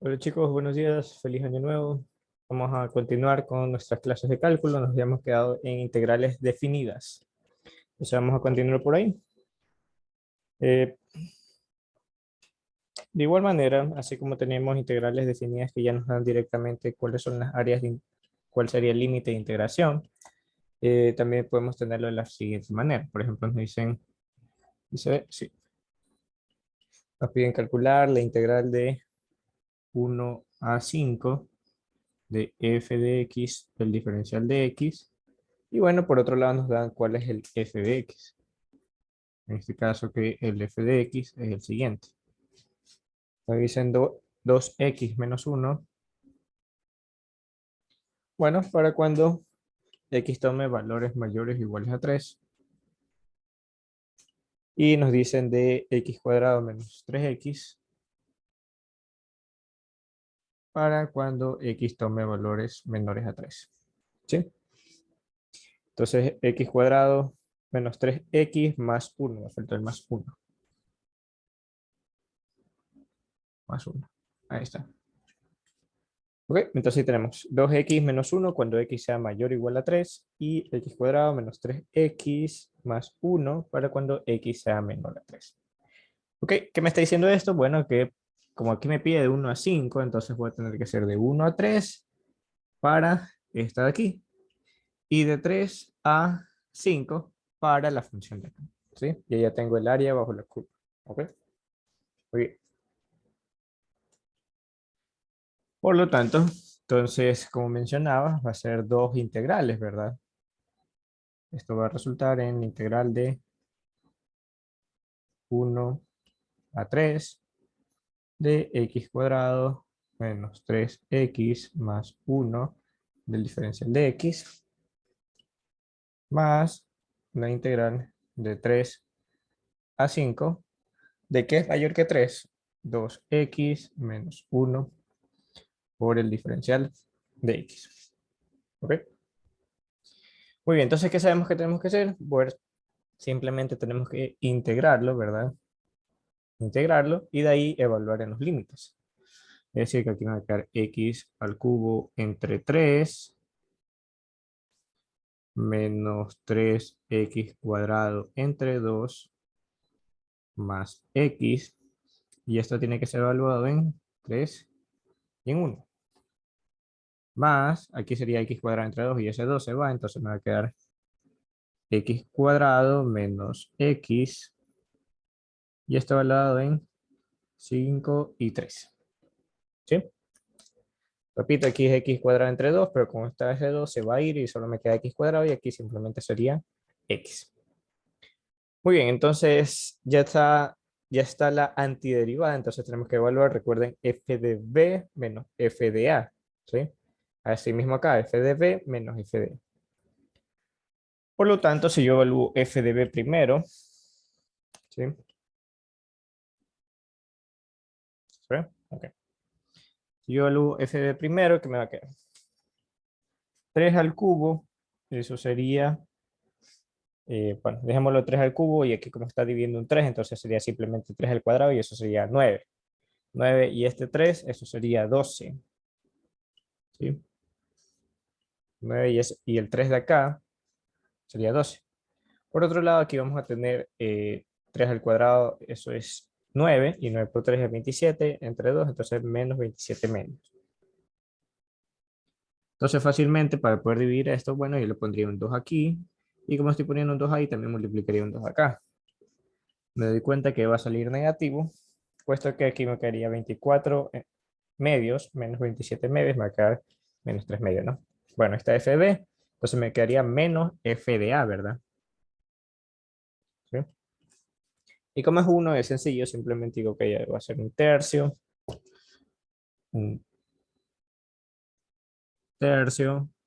Hola chicos, buenos días, feliz año nuevo. Vamos a continuar con nuestras clases de cálculo. Nos habíamos quedado en integrales definidas. Entonces vamos a continuar por ahí. Eh, de igual manera, así como tenemos integrales definidas que ya nos dan directamente cuáles son las áreas, cuál sería el límite de integración, también podemos tenerlo de la siguiente manera. Por ejemplo, sí, nos piden calcular la integral de 1 a 5 de f de x del diferencial de x. Y bueno, por otro lado nos dan cuál es el f de x. En este caso que el f de x es el siguiente. Nos dicen 2x menos 1. Bueno, para cuando x tome valores mayores o iguales a 3. Y nos dicen de x cuadrado menos 3x para cuando x tome valores menores a 3. ¿Sí? Entonces x cuadrado menos 3x más 1. Me falta el más 1. Más 1. Ahí está. Ok, entonces tenemos 2x menos 1 cuando x sea mayor o igual a 3 y x cuadrado menos 3x más 1 para cuando x sea menor a 3. Ok, ¿qué me está diciendo esto? Bueno, que como aquí me pide de 1 a 5, entonces voy a tener que hacer de 1 a 3 para esta de aquí y de 3 a 5 para la función de acá. ¿Sí? Y ya tengo el área bajo la curva. Ok, muy bien. Por lo tanto, entonces, como mencionaba, va a ser dos integrales, ¿verdad? Esto va a resultar en integral de 1 a 3 de x cuadrado menos 3x más 1 del diferencial de x más la integral de 3 a 5 de que es mayor que 3, 2x menos 1 por el diferencial de x. ¿Ok? Muy bien, entonces, ¿qué sabemos que tenemos que hacer? Pues simplemente tenemos que integrarlo, ¿verdad? Integrarlo y de ahí evaluar en los límites. Es decir, que aquí me va a quedar x al cubo entre 3 menos 3x cuadrado entre 2 más x. Y esto tiene que ser evaluado en 3 y en 1. Más, aquí sería x cuadrado entre 2 y ese 2 se va, entonces me va a quedar x cuadrado menos x. Y esto evaluado en 5 y 3. ¿Sí? Repito, aquí es x cuadrado entre 2, pero como está ese 2 se va a ir y solo me queda x cuadrado y aquí simplemente sería x. Muy bien, entonces ya está la antiderivada, entonces tenemos que evaluar, recuerden, f de b menos f de a, ¿sí? Así mismo acá, f de b menos f de a. Por lo tanto, si yo evalúo f de b primero, ¿sí? ¿Sí? Ok. Si yo evalúo f de b primero, ¿qué me va a quedar? 3 al cubo, eso sería, bueno, dejémoslo 3 al cubo y aquí como está dividiendo un 3, entonces sería simplemente 3 al cuadrado y eso sería 9. 9 y este 3, eso sería 12. ¿Sí? 9 y el 3 de acá sería 12. Por otro lado, aquí vamos a tener 3 al cuadrado, eso es 9, y 9 por 3 es 27, entre 2, entonces menos 27 menos. Entonces fácilmente para poder dividir esto, bueno, yo le pondría un 2 aquí, y como estoy poniendo un 2 ahí, también multiplicaría un 2 acá. Me doy cuenta que va a salir negativo, puesto que aquí me quedaría 24 medios, menos 27 medios, me va a quedar menos 3 medios, ¿no? Bueno, esta f de b, entonces me quedaría menos f de a, ¿verdad? ¿Sí? Y como es 1, es sencillo, simplemente digo que ya va a ser un tercio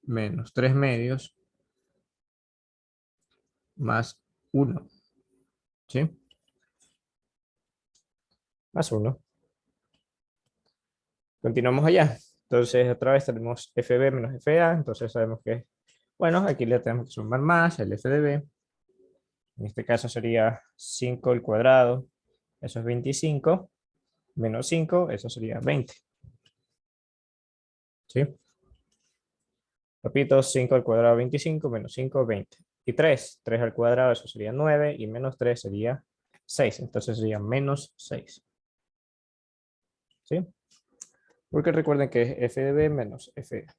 menos 3 medios más 1, ¿sí? Más 1. Continuamos allá. Entonces, otra vez tenemos FB menos FA, entonces sabemos que, bueno, aquí le tenemos que sumar más el F de B. En este caso sería 5 al cuadrado, eso es 25, menos 5, eso sería 20. ¿Sí? Repito, 5 al cuadrado 25 menos 5, 20. Y 3 al cuadrado, eso sería 9, y menos 3 sería 6. Entonces sería menos 6. ¿Sí? Porque recuerden que es f de b menos f de a.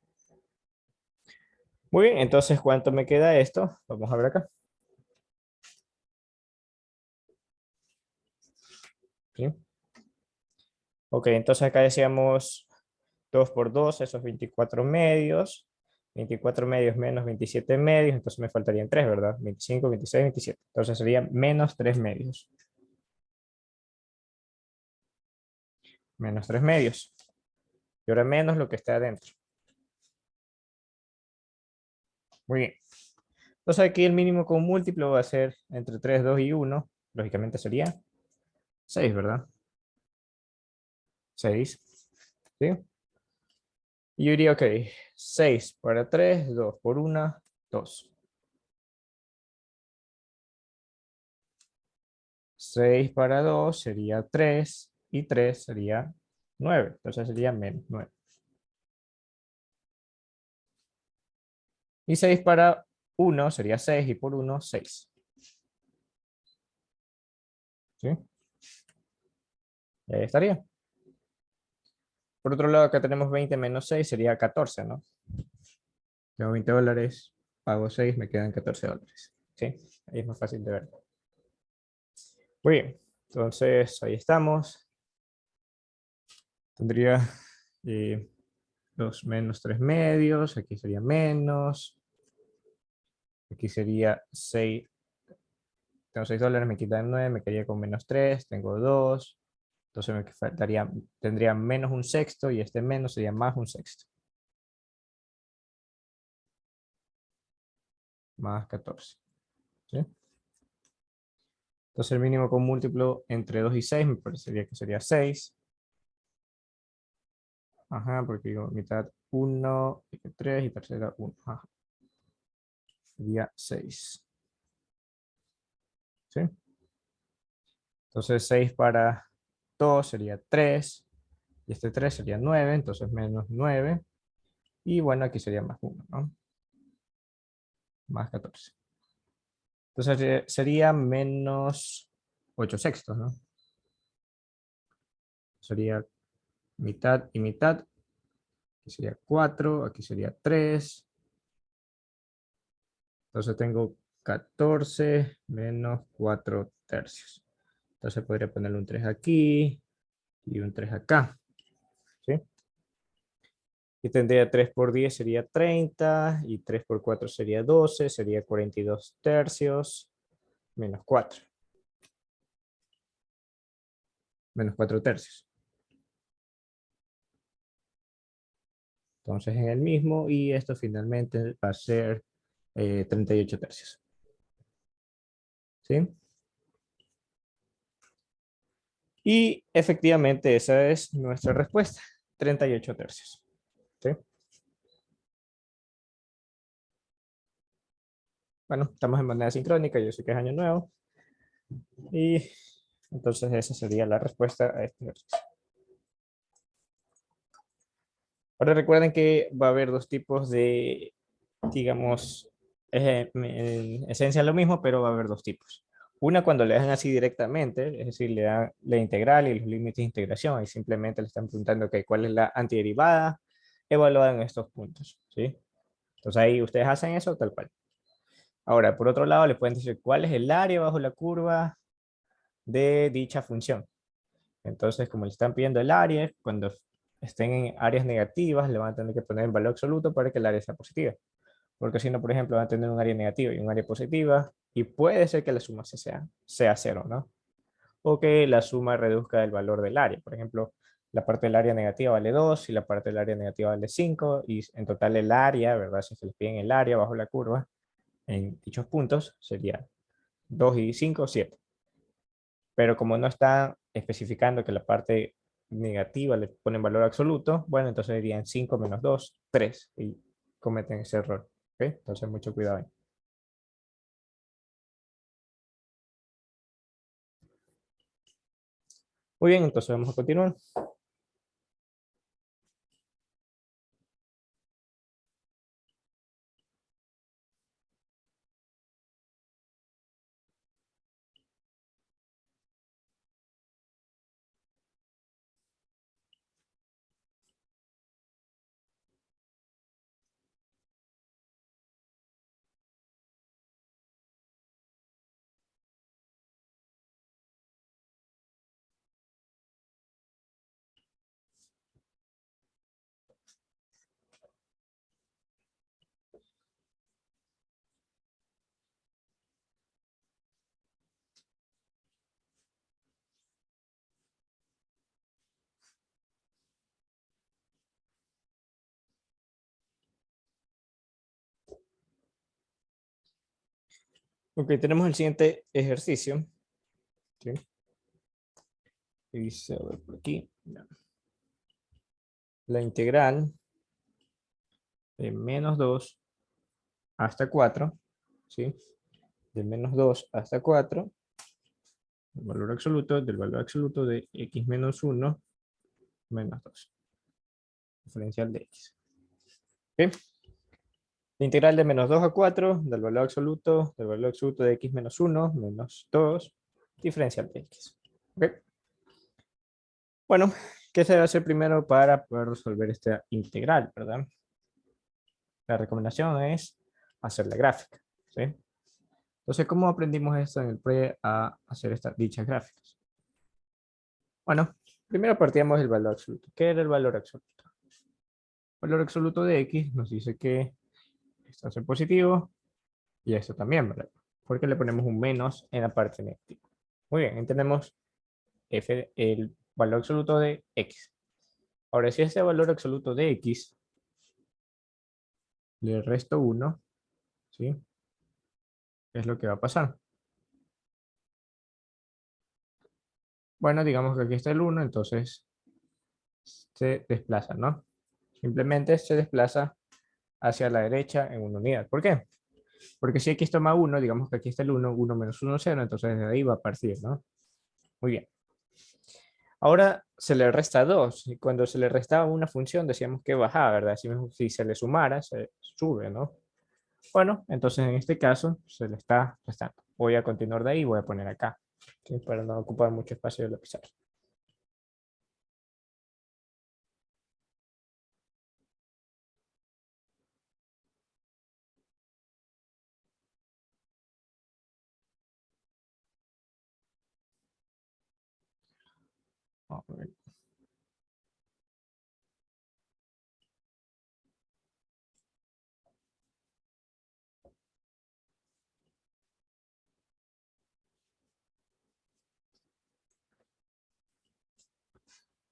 Muy bien, entonces, ¿cuánto me queda esto? Vamos a ver acá. ¿Sí? Ok, entonces acá decíamos 2 por 2, esos 24 medios. 24 medios menos 27 medios, entonces me faltarían 3, ¿verdad? 25, 26, 27. Entonces sería menos 3 medios. Menos 3 medios. Y ahora menos lo que está adentro. Muy bien. Entonces aquí el mínimo con múltiplo va a ser entre 3, 2 y 1. Lógicamente sería 6, ¿verdad? 6. ¿Sí? Y yo diría, ok, 6 para 3, 2 por 1, 2. 6 para 2 sería 3 y 3 sería 9. Entonces sería menos 9. Y 6 para 1 sería 6 y por 1, 6. ¿Sí? Y ahí estaría. Por otro lado, acá tenemos 20 menos 6 sería 14, ¿no? Tengo $20, pago 6, me quedan $14. ¿Sí? Ahí es más fácil de ver. Muy bien. Entonces, ahí estamos. Tendría 2 menos 3 medios. Aquí sería menos. Aquí sería 6. Tengo $6, me quitan 9, me quedaría con menos 3. Tengo 2. Entonces me faltaría, tendría menos un sexto y este menos sería más un sexto. Más 14. ¿Sí? Entonces el mínimo con múltiplo entre 2 y 6 me parecería que sería 6. Ajá, porque digo mitad 1, 3 y tercera 1. Ajá. Sería 6. ¿Sí? Entonces 6 para 2 sería 3. Y este 3 sería 9, entonces menos 9. Y bueno, aquí sería más 1, ¿no? Más 14. Entonces sería menos 8 sextos, ¿no? Sería mitad y mitad. Aquí sería 4, aquí sería 3. Entonces tengo 14 menos 4 tercios. Entonces podría ponerle un 3 aquí y un 3 acá. ¿Sí? Y tendría 3 por 10 sería 30 y 3 por 4 sería 12, sería 42 tercios menos 4. Menos 4 tercios. Entonces en el mismo y esto finalmente va a ser 38 tercios. ¿Sí? Y efectivamente esa es nuestra respuesta. 38 tercios. ¿Sí? Bueno, estamos en manera sincrónica, yo sé que es año nuevo. Y entonces esa sería la respuesta a este ejercicio. Ahora recuerden que va a haber dos tipos de, digamos, en esencia lo mismo, pero va a haber dos tipos. Una cuando le dan así directamente, es decir, le dan la integral y los límites de integración, y simplemente le están preguntando que cuál es la antiderivada evaluada en estos puntos, ¿sí? Entonces ahí ustedes hacen eso tal cual. Ahora, por otro lado, les pueden decir cuál es el área bajo la curva de dicha función. Entonces, como le están pidiendo el área, cuando estén en áreas negativas, le van a tener que poner el valor absoluto para que el área sea positiva. Porque si no, por ejemplo, van a tener un área negativa y un área positiva, y puede ser que la suma sea cero, ¿no? O que la suma reduzca el valor del área. Por ejemplo, la parte del área negativa vale 2 y la parte del área negativa vale 5, y en total el área, ¿verdad? Si se les piden el área bajo la curva, en dichos puntos, sería 2 y 5, 7. Pero como no está especificando que la parte negativa le ponen valor absoluto, bueno, entonces dirían 5 menos 2, 3, y cometen ese error. ¿Ok? Entonces, mucho cuidado ahí. Muy bien, entonces vamos a continuar. Ok, tenemos el siguiente ejercicio. ¿Sí? Y dice, a ver, por aquí. Ya. La integral de menos 2 hasta 4, ¿sí? De menos 2 hasta 4, el valor absoluto del valor absoluto de x menos 1 menos 2. Diferencial de x. ¿Ok? La integral de menos 2 a 4 del valor absoluto de x menos 1 menos 2, diferencial de x. ¿Ok? Bueno, ¿qué se debe hacer primero para poder resolver esta integral, verdad? La recomendación es hacer la gráfica, ¿sí? Entonces, ¿cómo aprendimos esto en el pre a hacer dichas gráficas? Bueno, primero partíamos del valor absoluto. ¿Qué era el valor absoluto? El valor absoluto de x nos dice que esto es positivo y esto también, ¿verdad? Porque le ponemos un menos en la parte negativa. Muy bien, entendemos el valor absoluto de x. Ahora, si ese valor absoluto de x le resto 1, ¿sí? ¿Qué es lo que va a pasar? Bueno, digamos que aquí está el 1, entonces se desplaza, ¿no? Simplemente se desplaza hacia la derecha en una unidad. ¿Por qué? Porque si x toma 1, digamos que aquí está el 1, 1 menos 1, 0, entonces desde ahí va a partir, ¿no? Muy bien. Ahora se le resta 2, y cuando se le restaba una función decíamos que bajaba, ¿verdad? Si se le sumara, se sube, ¿no? Bueno, entonces en este caso se le está restando. Voy a continuar de ahí y voy a poner acá, ¿sí? Para no ocupar mucho espacio de la pizarra. Vamos a ver.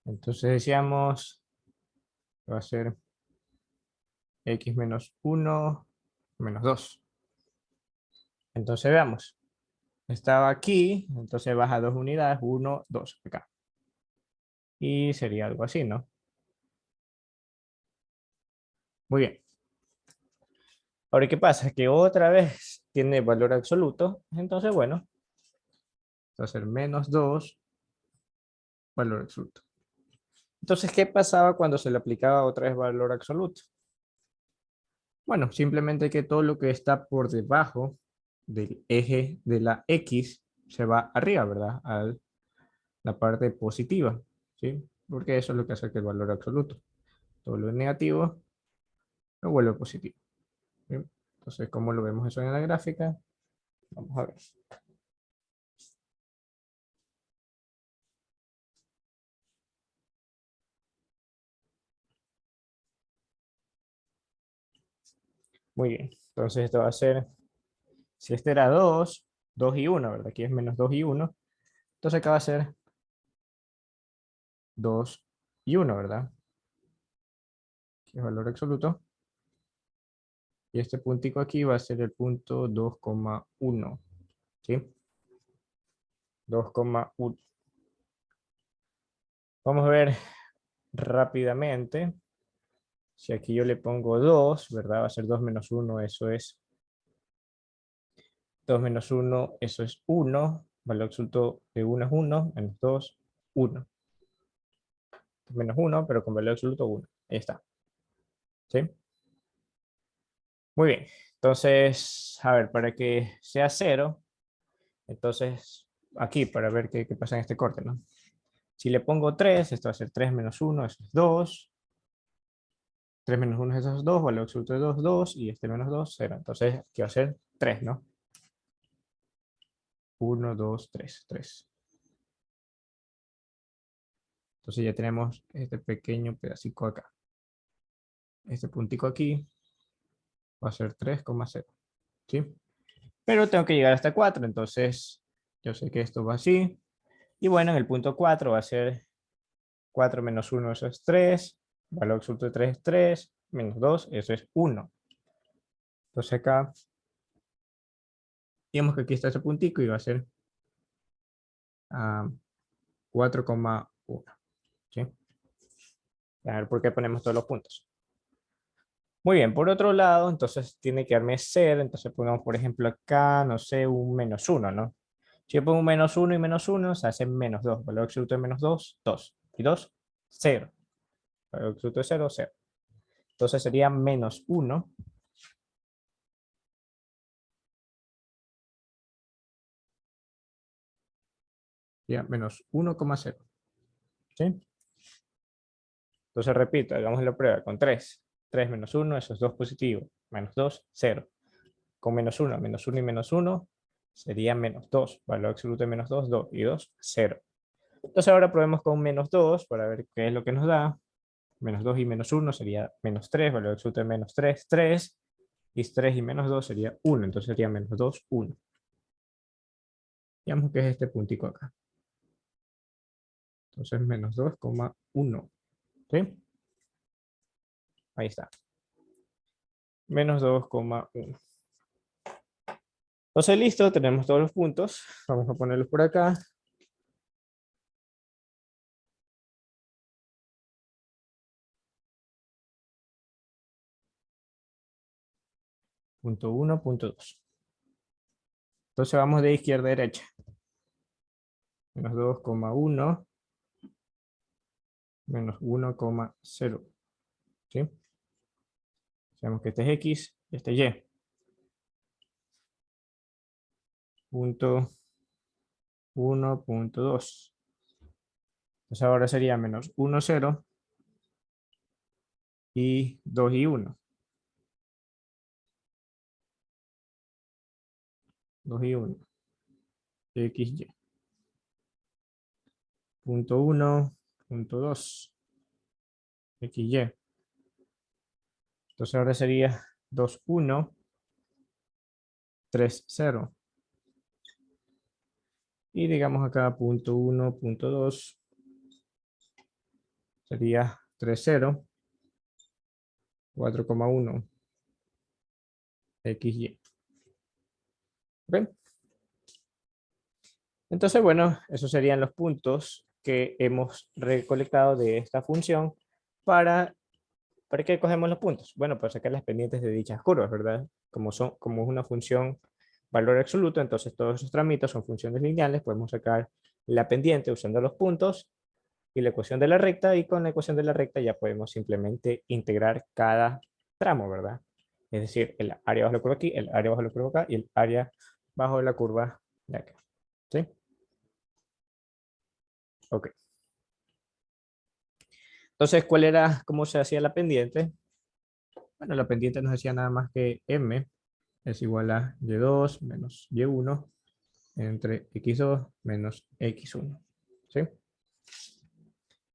Entonces decíamos que va a ser x menos 1 menos 2. Entonces veamos. Estaba aquí, entonces baja 2 unidades, 1, 2 acá. Y sería algo así, ¿no? Muy bien. Ahora, ¿qué pasa? Que otra vez tiene valor absoluto, entonces, bueno, va a ser menos 2 valor absoluto. Entonces, ¿qué pasaba cuando se le aplicaba otra vez valor absoluto? Bueno, simplemente que todo lo que está por debajo del eje de la X se va arriba, ¿verdad? A la parte positiva, ¿sí? Porque eso es lo que hace que el valor absoluto. Todo lo negativo lo vuelve positivo, ¿sí? Entonces, ¿cómo lo vemos eso en la gráfica? Vamos a ver. Muy bien. Entonces, esto va a ser, si este era 2, 2 y 1, ¿verdad? Aquí es menos 2 y 1. Entonces, acá va a ser 2 y 1, ¿verdad? Que es valor absoluto. Y este puntico aquí va a ser el punto 2,1. ¿Sí? 2,1. Vamos a ver rápidamente. Si aquí yo le pongo 2, ¿verdad? Va a ser 2 menos 1, eso es 2 menos 1, eso es 1. Valor absoluto de 1 es 1, menos 2, 1. Menos 1, pero con valor absoluto 1. Ahí está. ¿Sí? Muy bien. Entonces, a ver, para que sea 0, entonces aquí para ver qué pasa en este corte, ¿no? Si le pongo 3, esto va a ser 3 menos 1, eso es 2. 3 menos 1 es esos 2, valor absoluto de 2, 2, y este menos 2, 0. Entonces, aquí va a ser 3, ¿no? 1, 2, 3, 3. Entonces ya tenemos este pequeño pedacito acá. Este puntico aquí va a ser 3,0, ¿sí? Pero tengo que llegar hasta 4, entonces yo sé que esto va así. Y bueno, en el punto 4 va a ser 4 menos 1, eso es 3. Valor absoluto de 3 es 3. Menos 2, eso es 1. Entonces acá Digamos que aquí está ese puntico y va a ser 4,1. ¿Sí? A ver por qué ponemos todos los puntos. Muy bien, por otro lado, entonces tiene que darme ser, entonces pongamos, por ejemplo, acá, no sé, un -1, ¿no? Si yo pongo un -1 y -1, se hace -2. Valor absoluto de -2, 2. Y 2, 0. Valor absoluto de 0, 0. Entonces sería -1. Sería -1,0. ¿Sí? Entonces repito, hagamos la prueba con 3. 3 menos 1, eso es 2 positivo. Menos 2, 0. Con -1, -1 y -1 sería -2. Valor absoluto de -2, 2. Y 2, 0. Entonces ahora probemos con -2 para ver qué es lo que nos da. -2 y -1 sería -3. Valor absoluto de -3, 3. Y 3 y -2 sería 1. Entonces sería -2, 1. Digamos que es este puntico acá. Entonces -2,1. ¿Sí? Ahí está. -2,1. Entonces listo, tenemos todos los puntos. Vamos a ponerlos por acá. Punto 1, punto 2. Entonces vamos de izquierda a derecha. -2,1 menos 1,0. ¿Sí? Sabemos que este es X y este es Y. Punto 1, punto 2. Entonces ahora sería menos 1, 0 y 2 y 1. 2 y 1. X, Y. Punto 1, punto 2. X, Y. Entonces ahora sería 2, 1, 3, 0. Y digamos acá punto 1, punto 2 sería 3, 0, 4,1, X, Y. ¿Ok? Entonces, bueno, esos serían los puntos que hemos recolectado de esta función para ¿para qué cogemos los puntos? Bueno, para sacar las pendientes de dichas curvas, ¿verdad? Como es una función valor absoluto, entonces todos esos trámites son funciones lineales, podemos sacar la pendiente usando los puntos y la ecuación de la recta, y con la ecuación de la recta ya podemos simplemente integrar cada tramo, ¿verdad? Es decir, el área bajo la curva aquí, el área bajo la curva acá y el área bajo la curva de acá. ¿Sí? Ok. Entonces, cómo se hacía la pendiente? Bueno, la pendiente nos decía nada más que m es igual a y2 menos y1 entre x2 menos x1. ¿Sí?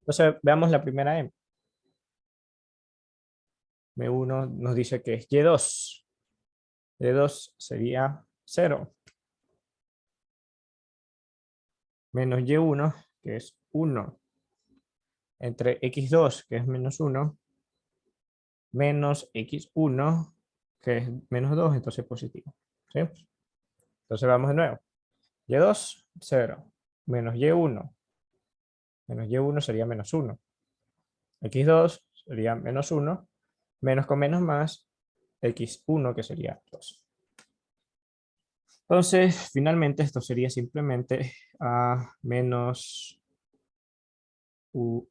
Entonces, veamos la primera m. M1 nos dice que es y2. Y2 sería 0. Menos y1, que es 1. Entre x2, que es menos 1, menos x1, que es menos 2, entonces positivo. ¿Sí? Entonces vamos de nuevo. Y2, 0. Menos y1. Menos y1 sería menos 1. X2 sería menos 1. Menos con menos más. X1 que sería 2. Entonces, finalmente esto sería simplemente menos 1,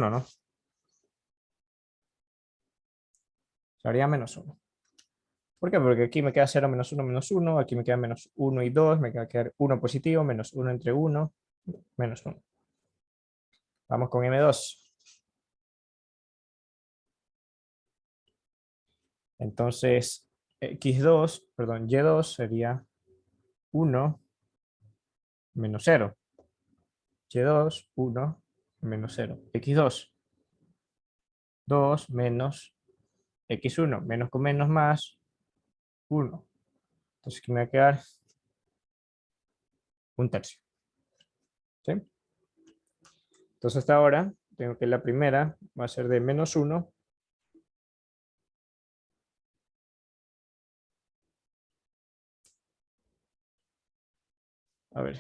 ¿no? Sería menos 1. ¿Por qué? Porque aquí me queda 0, menos 1, aquí me queda menos 1 y 2, me queda quedar 1 positivo, menos 1 entre 1, menos 1. Vamos con M2. Entonces, Y2 sería 1 menos 0. Y2, 1 menos 0. X2, 2 menos X1, menos con menos más 1. Entonces aquí me va a quedar un tercio. ¿Sí? Entonces hasta ahora tengo que la primera va a ser de menos 1 A ver,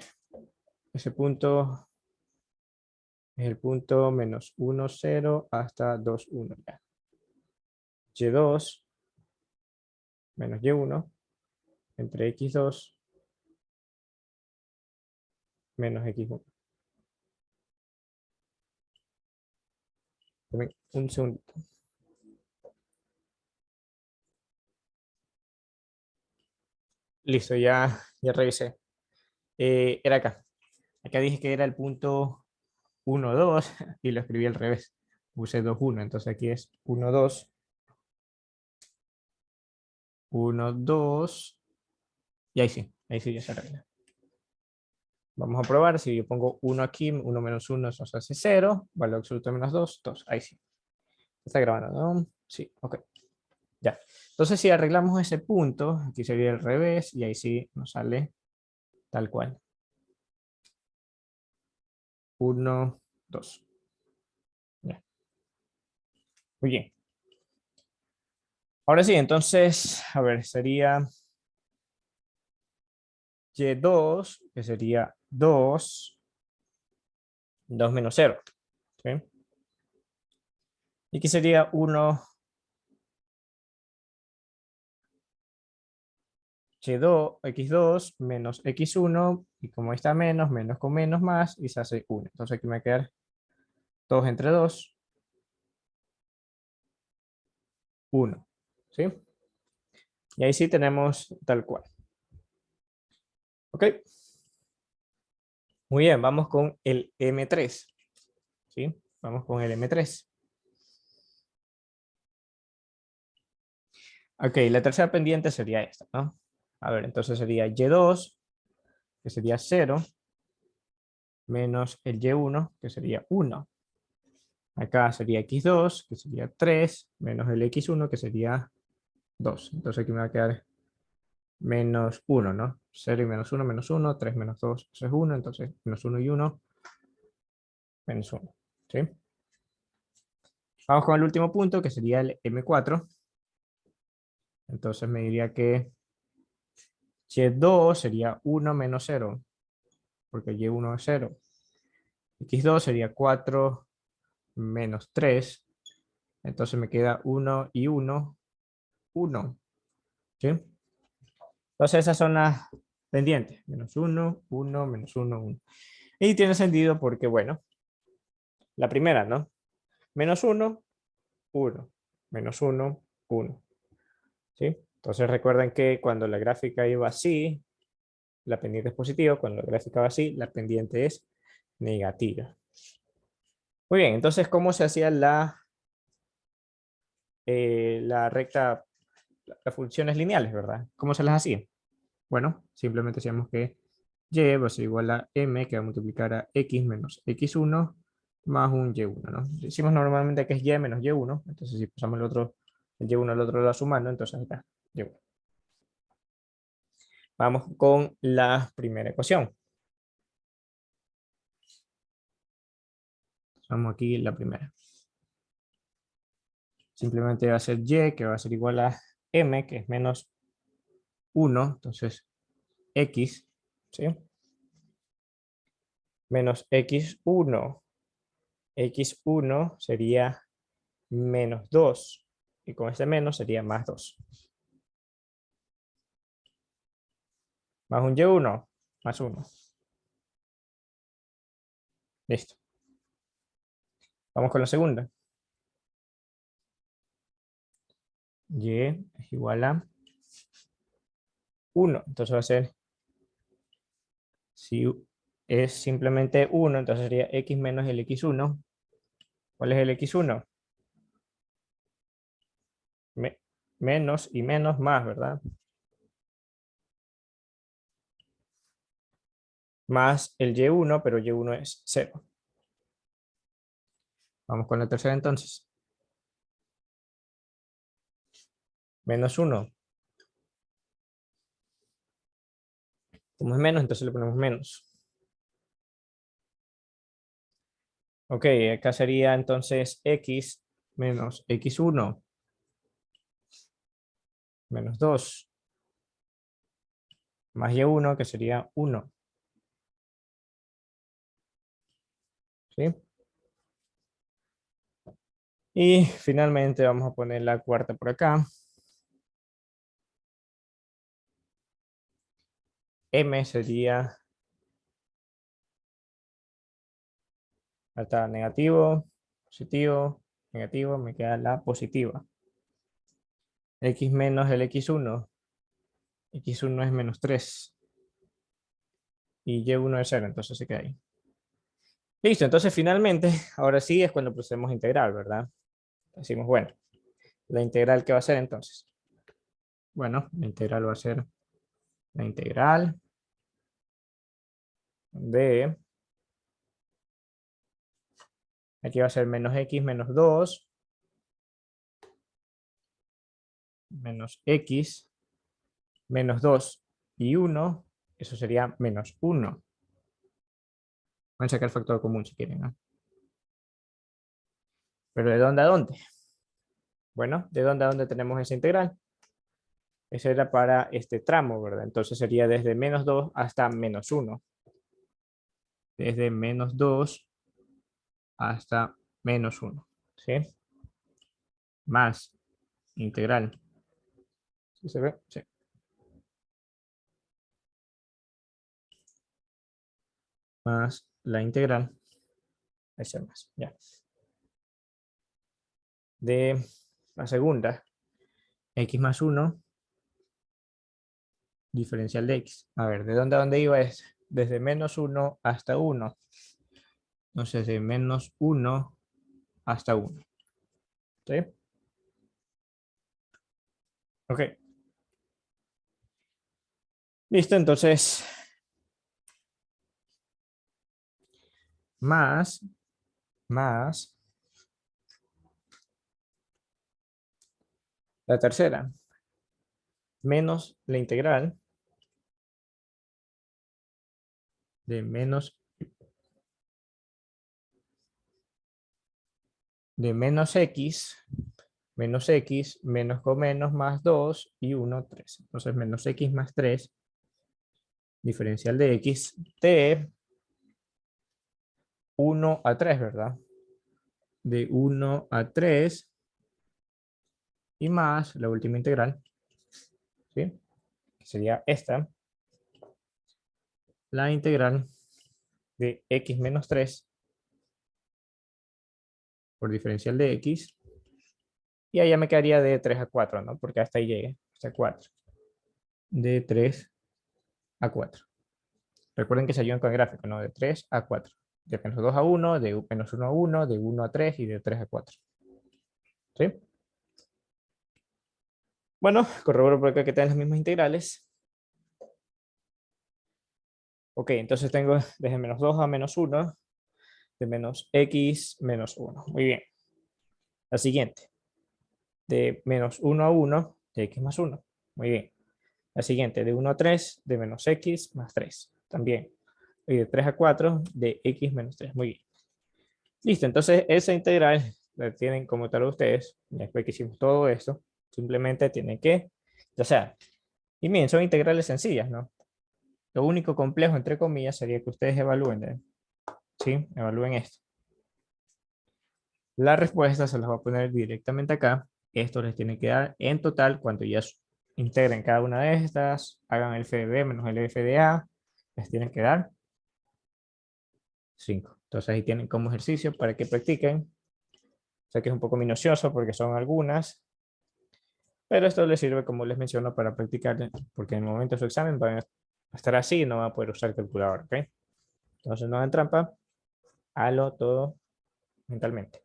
ese punto es el punto menos 1, 0 hasta 2, 1. Ya. Y2 menos Y1 entre X2 menos X1. Dame un segundito. Listo, ya revisé. Era acá. Acá dije que era el punto 1, 2 y lo escribí al revés. Puse 2, 1. Entonces aquí es 1, 2. 1, 2. Y ahí sí ya se arregla. Vamos a probar. Si yo pongo 1 aquí, 1 menos 1, eso se hace 0. Valor absoluto menos 2, 2. Ahí sí. Está grabando, ¿no? Sí, ok. Ya. Entonces si arreglamos ese punto, aquí sería el revés y ahí sí nos sale tal cual. 1, 2. Ya. Muy bien. Ahora sí, entonces, a ver, sería Y2, que sería 2, 2 menos 0. ¿Sí? Y aquí sería 1, Y2, X2 menos X1, y como está menos, menos con menos más, y se hace 1. Entonces aquí me va a quedar 2 entre 2, 1. ¿Sí? Y ahí sí tenemos tal cual. ¿Ok? Muy bien, vamos con el M3. ¿Sí? Vamos con el M3. Ok, la tercera pendiente sería esta, ¿no? A ver, entonces sería Y2, que sería 0, menos el Y1, que sería 1. Acá sería X2, que sería 3, menos el X1, que sería 2. Entonces aquí me va a quedar menos 1, ¿no? 0 y menos 1, 3 menos 2, eso es 1, entonces menos 1 y 1, menos 1. ¿Sí? Vamos con el último punto, que sería el M4. Entonces me diría que Y2 sería 1 menos 0, porque Y1 es 0. X2 sería 4 menos 3, entonces me queda 1 y 1, 1. ¿Sí? Entonces esas son las pendientes. Menos 1, 1, menos 1, 1. Y tiene sentido porque, bueno, la primera, ¿no? Menos 1, 1. Menos 1, 1. ¿Sí? Entonces recuerden que cuando la gráfica iba así, la pendiente es positiva. Cuando la gráfica va así, la pendiente es negativa. Muy bien, entonces, ¿cómo se hacía la recta, las funciones lineales, verdad? ¿Cómo se las hacía? Bueno, simplemente decíamos que y va a ser igual a m, que va a multiplicar a x menos x1 más un y1, ¿no? Decimos normalmente que es y menos y1, entonces si pasamos el y1 al otro lado sumando, entonces acá, y1. Vamos con la primera ecuación. Vamos aquí la primera. Simplemente va a ser y, que va a ser igual a m, que es menos 1, entonces x, ¿sí? Menos x1. X1 sería menos 2. Y con este menos sería más 2. Más un y1, más 1. Listo. Vamos con la segunda. Y es igual a 1. Entonces va a ser, si es simplemente 1, entonces sería x menos el x1. ¿Cuál es el x1? Menos y menos más, ¿verdad? Más el y1, pero y1 es 0. Vamos con la tercera entonces. Menos 1. Como es menos, entonces le ponemos menos. Ok, acá sería entonces x menos x1 menos 2 más y1, que sería 1. ¿sí? Y finalmente vamos a poner la cuarta por acá. M sería hasta negativo, positivo, negativo, me queda la positiva. X menos el X1. X1 es menos 3. Y Y1 es 0, entonces se queda ahí. Listo, entonces finalmente, ahora sí es cuando procedemos a integrar, ¿verdad? Decimos, bueno, la integral, ¿qué va a ser entonces? Bueno, la integral va a ser la integral de, aquí va a ser menos X menos 2, menos X, menos 2 y 1, eso sería menos 1. Van a sacar el factor común si quieren, ¿no? Pero ¿de dónde a dónde? Bueno, ¿de dónde a dónde tenemos esa integral? Esa era para este tramo, ¿verdad? Entonces sería desde menos 2 hasta menos 1. Desde menos 2 hasta menos 1. ¿Sí? Más integral. ¿Sí se ve? Sí. Más la integral. Ahí está más. Ya. De la segunda. X más 1. Diferencial de X. A ver, ¿de dónde a dónde iba? Es desde menos 1 hasta 1. Entonces, de menos 1 hasta 1. ¿Sí? Ok. Listo, entonces, más la tercera, menos la integral de menos x, menos con menos, más 2 y 1, 3. Entonces, menos x más 3, diferencial de x, de 1 a 3, ¿verdad? De 1 a 3 y más la última integral, ¿sí? Que sería esta, la integral de x menos 3 por diferencial de x, y allá me quedaría de 3 a 4, ¿no? Porque hasta ahí llegué, hasta 4. De 3 a 4. Recuerden que se ayudan con el gráfico, ¿no? De 3 a 4. De menos 2 a 1, de menos 1 a 1, de 1 a 3 y de 3 a 4. ¿Sí? Bueno, corroboro por acá que tengan las mismas integrales. Ok, entonces tengo desde menos 2 a menos 1, de menos x menos 1. Muy bien. La siguiente, de menos 1 a 1, de x más 1. Muy bien. La siguiente, de 1 a 3, de menos x más 3. También. Y de 3 a 4, de x menos 3. Muy bien. Listo, entonces esa integral la tienen como tal ustedes. Después que hicimos todo esto, simplemente tienen que, o sea, y miren, son integrales sencillas, ¿no? Lo único complejo, entre comillas, sería que ustedes evalúen, ¿sí? Evalúen esto. La respuesta se las va a poner directamente acá. Esto les tiene que dar en total, cuando ya integren cada una de estas, hagan el f de b menos el f de a, les tienen que dar 5. Entonces ahí tienen como ejercicio para que practiquen. Sé que es un poco minucioso porque son algunas, pero esto les sirve, como les menciono, para practicar, porque en el momento de su examen van a estar así y no van a poder usar el calculador, ¿ok? Entonces no hagan trampa, háganlo todo mentalmente.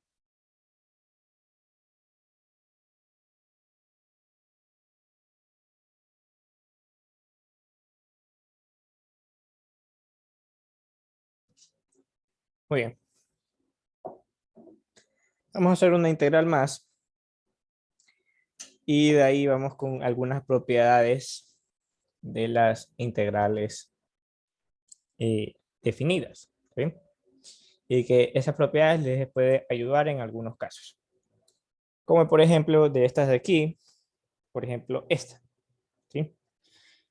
Muy bien. Vamos a hacer una integral más y de ahí vamos con algunas propiedades de las integrales definidas, ¿sí? Y que esas propiedades les puede ayudar en algunos casos. Como por ejemplo de estas de aquí, por ejemplo esta, ¿sí?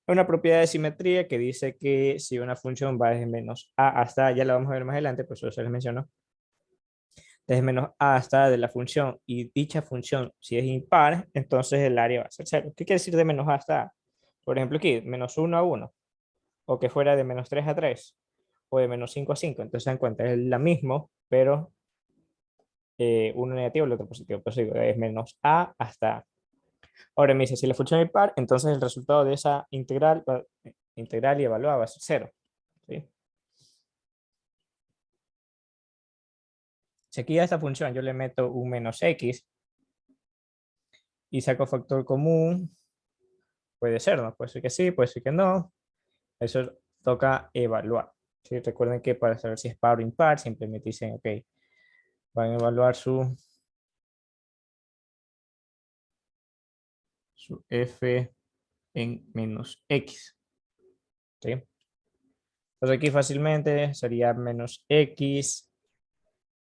Una propiedad de simetría que dice que si una función va desde menos a hasta, ya la vamos a ver más adelante, por eso se les menciono, desde menos a hasta de la función y dicha función, si es impar, entonces el área va a ser cero. ¿Qué quiere decir de menos a hasta a? Por ejemplo, aquí, menos 1 a 1, o que fuera de menos 3 a 3, o de menos 5 a 5. Entonces, se dan cuenta, es la misma, pero uno negativo y el otro positivo. Pues digo, es menos a hasta a. Ahora me dice, si la función es impar, entonces el resultado de esa integral, integral y evaluada va a ser cero. ¿Sí? Si aquí a esta función yo le meto un menos x y saco factor común, puede ser, ¿no? Puede ser que sí, puede ser que no. Eso toca evaluar. ¿Sí? Recuerden que para saber si es par o impar, simplemente dicen, ok, van a evaluar su f en menos x. ¿Sí? Entonces aquí fácilmente sería menos x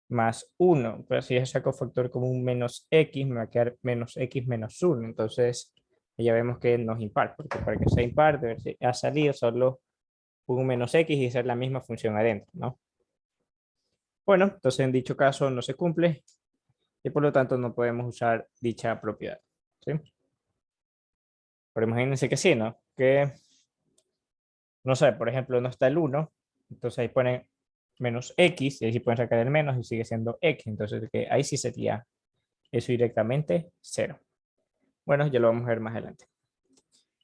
más 1. Pero si yo saco factor común menos x, me va a quedar menos x menos 1. Entonces ya vemos que no es impar, porque para que sea impar debe a salir solo un menos x y ser la misma función adentro, ¿no? Bueno, entonces en dicho caso no se cumple y por lo tanto no podemos usar dicha propiedad. ¿Sí? Pero imagínense que sí, ¿no? Que, no sé, por ejemplo, no está el 1, entonces ahí ponen menos x y ahí sí pueden sacar el menos y sigue siendo x. Entonces que ahí sí sería eso directamente cero. Bueno, ya lo vamos a ver más adelante.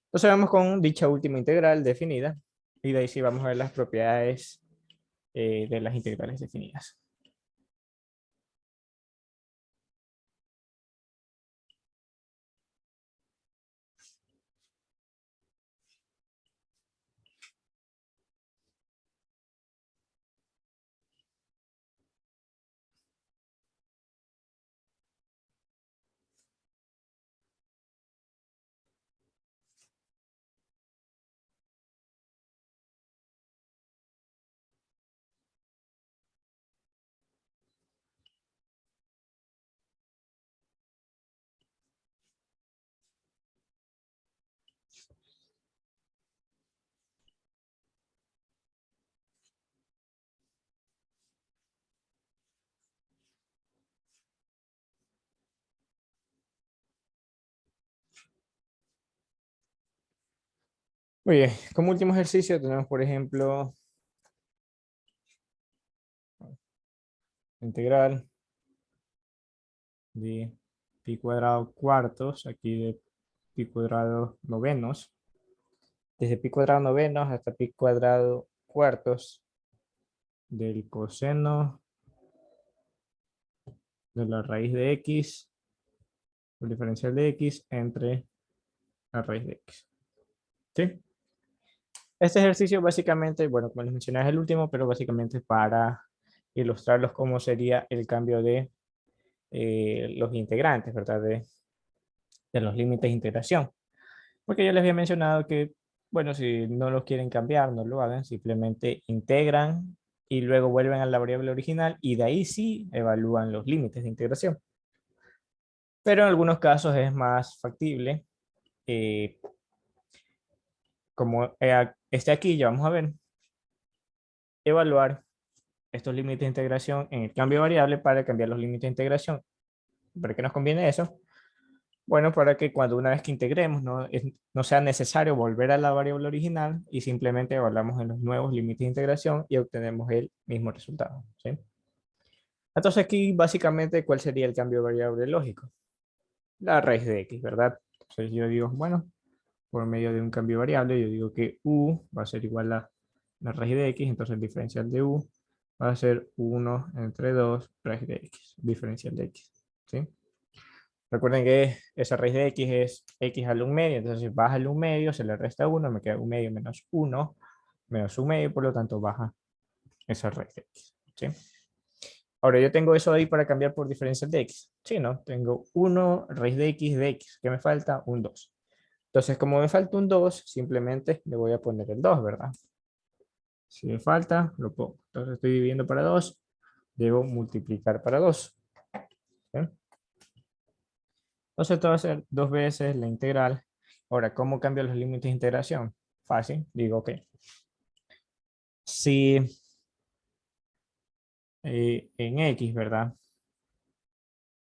Entonces vamos con dicha última integral definida y de ahí sí vamos a ver las propiedades de las integrales definidas. Muy bien, como último ejercicio tenemos, por ejemplo, integral de pi cuadrado cuartos, aquí de pi cuadrado novenos, desde pi cuadrado novenos hasta pi cuadrado cuartos del coseno de la raíz de x, el diferencial de x entre la raíz de x. ¿Sí? Este ejercicio básicamente, bueno, como les mencioné es el último, pero básicamente es para ilustrarlos cómo sería el cambio de los integrantes, ¿verdad? De los límites de integración. Porque yo les había mencionado que, bueno, si no los quieren cambiar, no lo hagan, simplemente integran y luego vuelven a la variable original y de ahí sí evalúan los límites de integración. Pero en algunos casos es más factible, eh, como este aquí, ya vamos a ver, evaluar estos límites de integración en el cambio de variable para cambiar los límites de integración. ¿Para qué nos conviene eso? Bueno, para que cuando una vez que integremos no sea necesario volver a la variable original y simplemente evaluamos en los nuevos límites de integración y obtenemos el mismo resultado. ¿Sí? Entonces aquí básicamente, ¿cuál sería el cambio de variable lógico? La raíz de x, ¿verdad? Entonces yo digo, bueno, por medio de un cambio de variable, yo digo que u va a ser igual a la raíz de x, entonces el diferencial de u va a ser 1 entre 2 raíz de x, diferencial de x. ¿Sí? Recuerden que esa raíz de x es x al 1 medio, entonces si baja el 1 medio, se le resta 1, me queda 1 medio menos 1, menos 1 medio, por lo tanto baja esa raíz de x. ¿Sí? Ahora yo tengo eso ahí para cambiar por diferencial de x. Sí, ¿no? Tengo 1 raíz de x. ¿Qué me falta? Un 2. Entonces, como me falta un 2, simplemente le voy a poner el 2, ¿verdad? Si me falta, lo pongo. Entonces estoy dividiendo para 2, debo multiplicar para 2. ¿Sí? Entonces esto va a ser 2 veces la integral. Ahora, ¿cómo cambio los límites de integración? Fácil, digo, ok. Si en x, ¿verdad?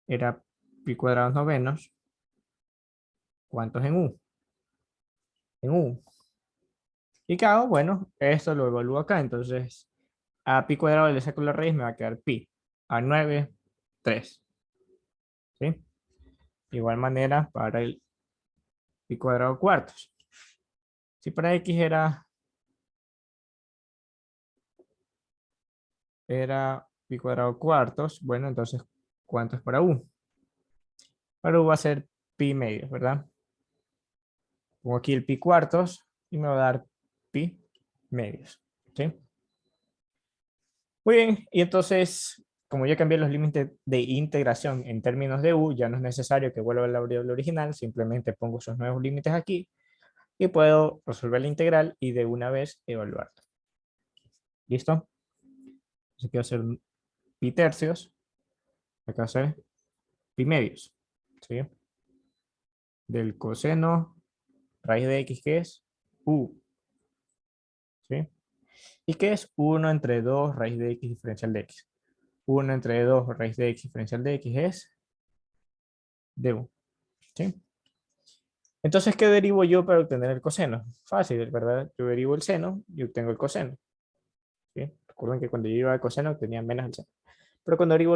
era pi cuadrado novenos. ¿Cuántos en u? En u. Y qué hago? Bueno, esto lo evalúo acá. Entonces, a pi cuadrado le saco la raíz, me va a quedar pi. A 9, 3. ¿Sí? De igual manera, para el pi cuadrado cuartos. Si para x era pi cuadrado cuartos, bueno, entonces, ¿cuánto es para u? Para u va a ser pi medios, ¿verdad? Pongo aquí el pi cuartos y me va a dar pi medios. ¿Sí? Muy bien, y entonces, como ya cambié los límites de integración en términos de u, ya no es necesario que vuelva a la variable original, simplemente pongo esos nuevos límites aquí y puedo resolver la integral y de una vez evaluarla. ¿Listo? Entonces quiero hacer pi tercios, acá va a ser pi medios, ¿sí? Del coseno raíz de x, que es u, ¿sí? ¿Y qué es 1 entre 2 raíz de x diferencial de x? 1 entre 2 raíz de x diferencial de x es du, ¿sí? Entonces, ¿qué derivo yo para obtener el coseno? Fácil, ¿verdad? Yo derivo el seno y obtengo el coseno, ¿sí? Recuerden que cuando yo iba al coseno obtenía menos el seno. Pero cuando derivo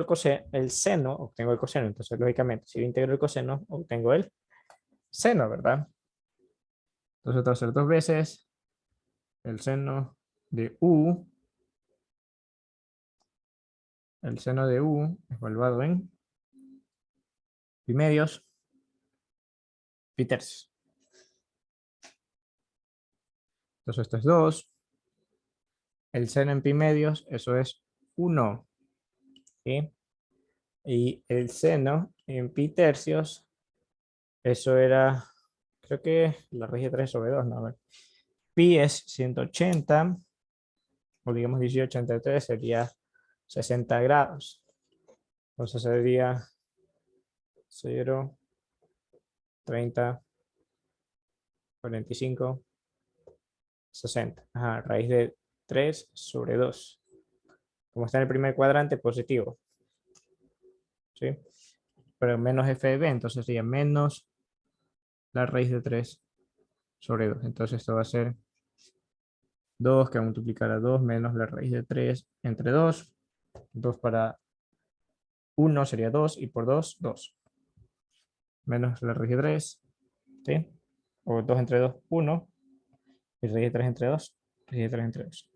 el seno, obtengo el coseno. Entonces, lógicamente, si yo integro el coseno, obtengo el seno, ¿verdad? Entonces, esto va a ser dos veces el seno de u. El seno de u evaluado en pi medios, pi tercios. Entonces, esto es 2. El seno en pi medios, eso es 1. ¿Sí? Y el seno en pi tercios, eso era, creo que la raíz de 3 sobre 2, ¿no? A ver. Pi es 180, o digamos 18 entre 3 sería 60 grados. Entonces sería 0, 30, 45, 60. Ajá, raíz de 3 sobre 2. Como está en el primer cuadrante, positivo. ¿Sí? Pero menos f de b, entonces sería menos la raíz de 3 sobre 2. Entonces esto va a ser 2, que va a multiplicar a 2 menos la raíz de 3 entre 2. 2 para 1 sería 2 y por 2, 2. Menos la raíz de 3, ¿sí? O 2 entre 2, 1. Y raíz de 3 entre 2, raíz de 3 entre 2.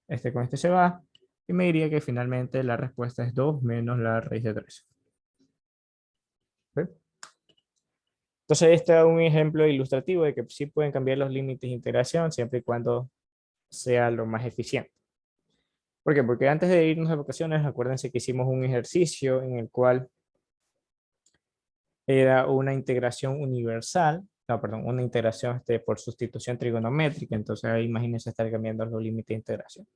Este con este se va. Y me diría que finalmente la respuesta es 2 menos la raíz de 3. ¿Sí? Entonces este es un ejemplo ilustrativo de que sí pueden cambiar los límites de integración siempre y cuando sea lo más eficiente. ¿Por qué? Porque antes de irnos de vacaciones, acuérdense que hicimos un ejercicio en el cual era una integración universal, no, perdón, una integración por sustitución trigonométrica. Entonces ahí imagínense estar cambiando los límites de integración.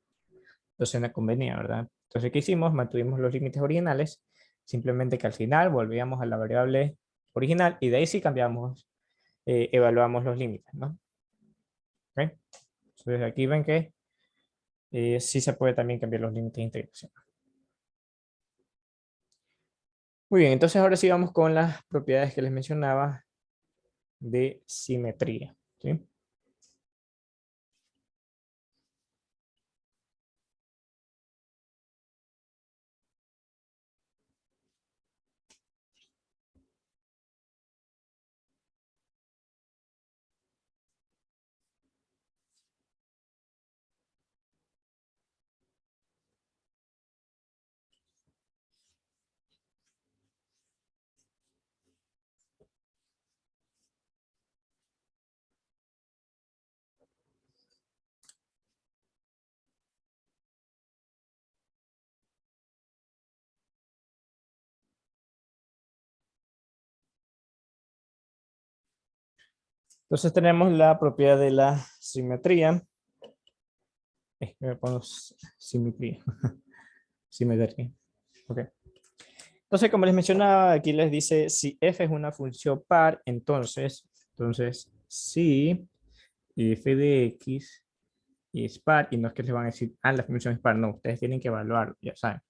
Entonces no convenía, ¿verdad? Entonces, ¿qué hicimos? Mantuvimos los límites originales, simplemente que al final volvíamos a la variable original y de ahí sí cambiamos, evaluamos los límites, ¿no? ¿Okay? Entonces aquí ven que sí se puede también cambiar los límites de integración. Muy bien, entonces ahora sí vamos con las propiedades que les mencionaba de simetría, ¿sí? Entonces tenemos la propiedad de la simetría. Me pongo simetría. Simetría. Ok. Entonces, como les mencionaba, aquí les dice si f es una función par, entonces si f de x es par, y no es que les van a decir, ah, la función es par, no, ustedes tienen que evaluarlo, ya saben.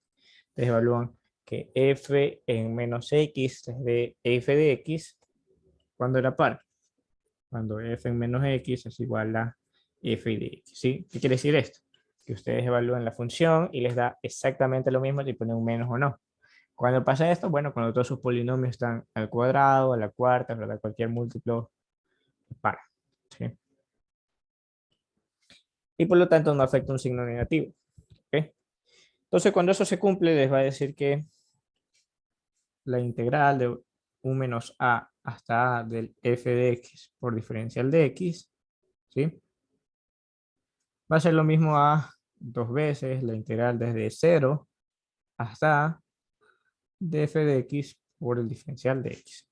Ustedes evalúan que f en menos x es de f de x cuando era par. Cuando f en menos x es igual a f de x, ¿sí? ¿Qué quiere decir esto? Que ustedes evalúan la función y les da exactamente lo mismo si ponen un menos o no. Cuando pasa esto, bueno, cuando todos sus polinomios están al cuadrado, a la cuarta, ¿verdad? Cualquier múltiplo par, ¿sí? Y por lo tanto no afecta un signo negativo, ¿ok? Entonces, cuando eso se cumple, les va a decir que la integral de un menos a hasta a del f de x por diferencial de x, ¿sí? Va a ser lo mismo a dos veces la integral desde 0 hasta a de f de x por el diferencial de x.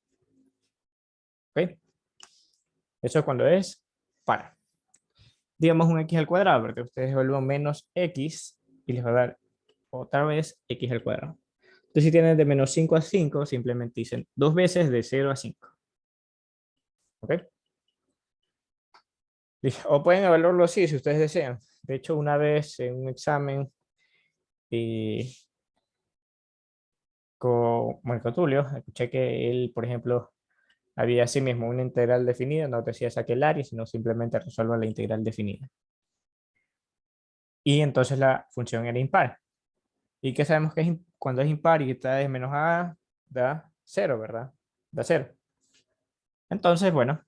¿Ok? Eso es cuando es par. Digamos un x al cuadrado, porque ustedes evalúan menos x y les va a dar otra vez x al cuadrado. Entonces, si tienen de menos 5 a 5, simplemente dicen dos veces de 0 a 5. ¿Ok? O pueden evaluarlo así si ustedes desean. De hecho, una vez en un examen con Marco Tulio, escuché que él, por ejemplo, había así mismo una integral definida, no te decía saque el área, sino simplemente resuelva la integral definida. Y entonces la función era impar. ¿Y qué sabemos que es cuando es impar y está de menos a, da 0, ¿verdad? Da 0. Entonces, bueno,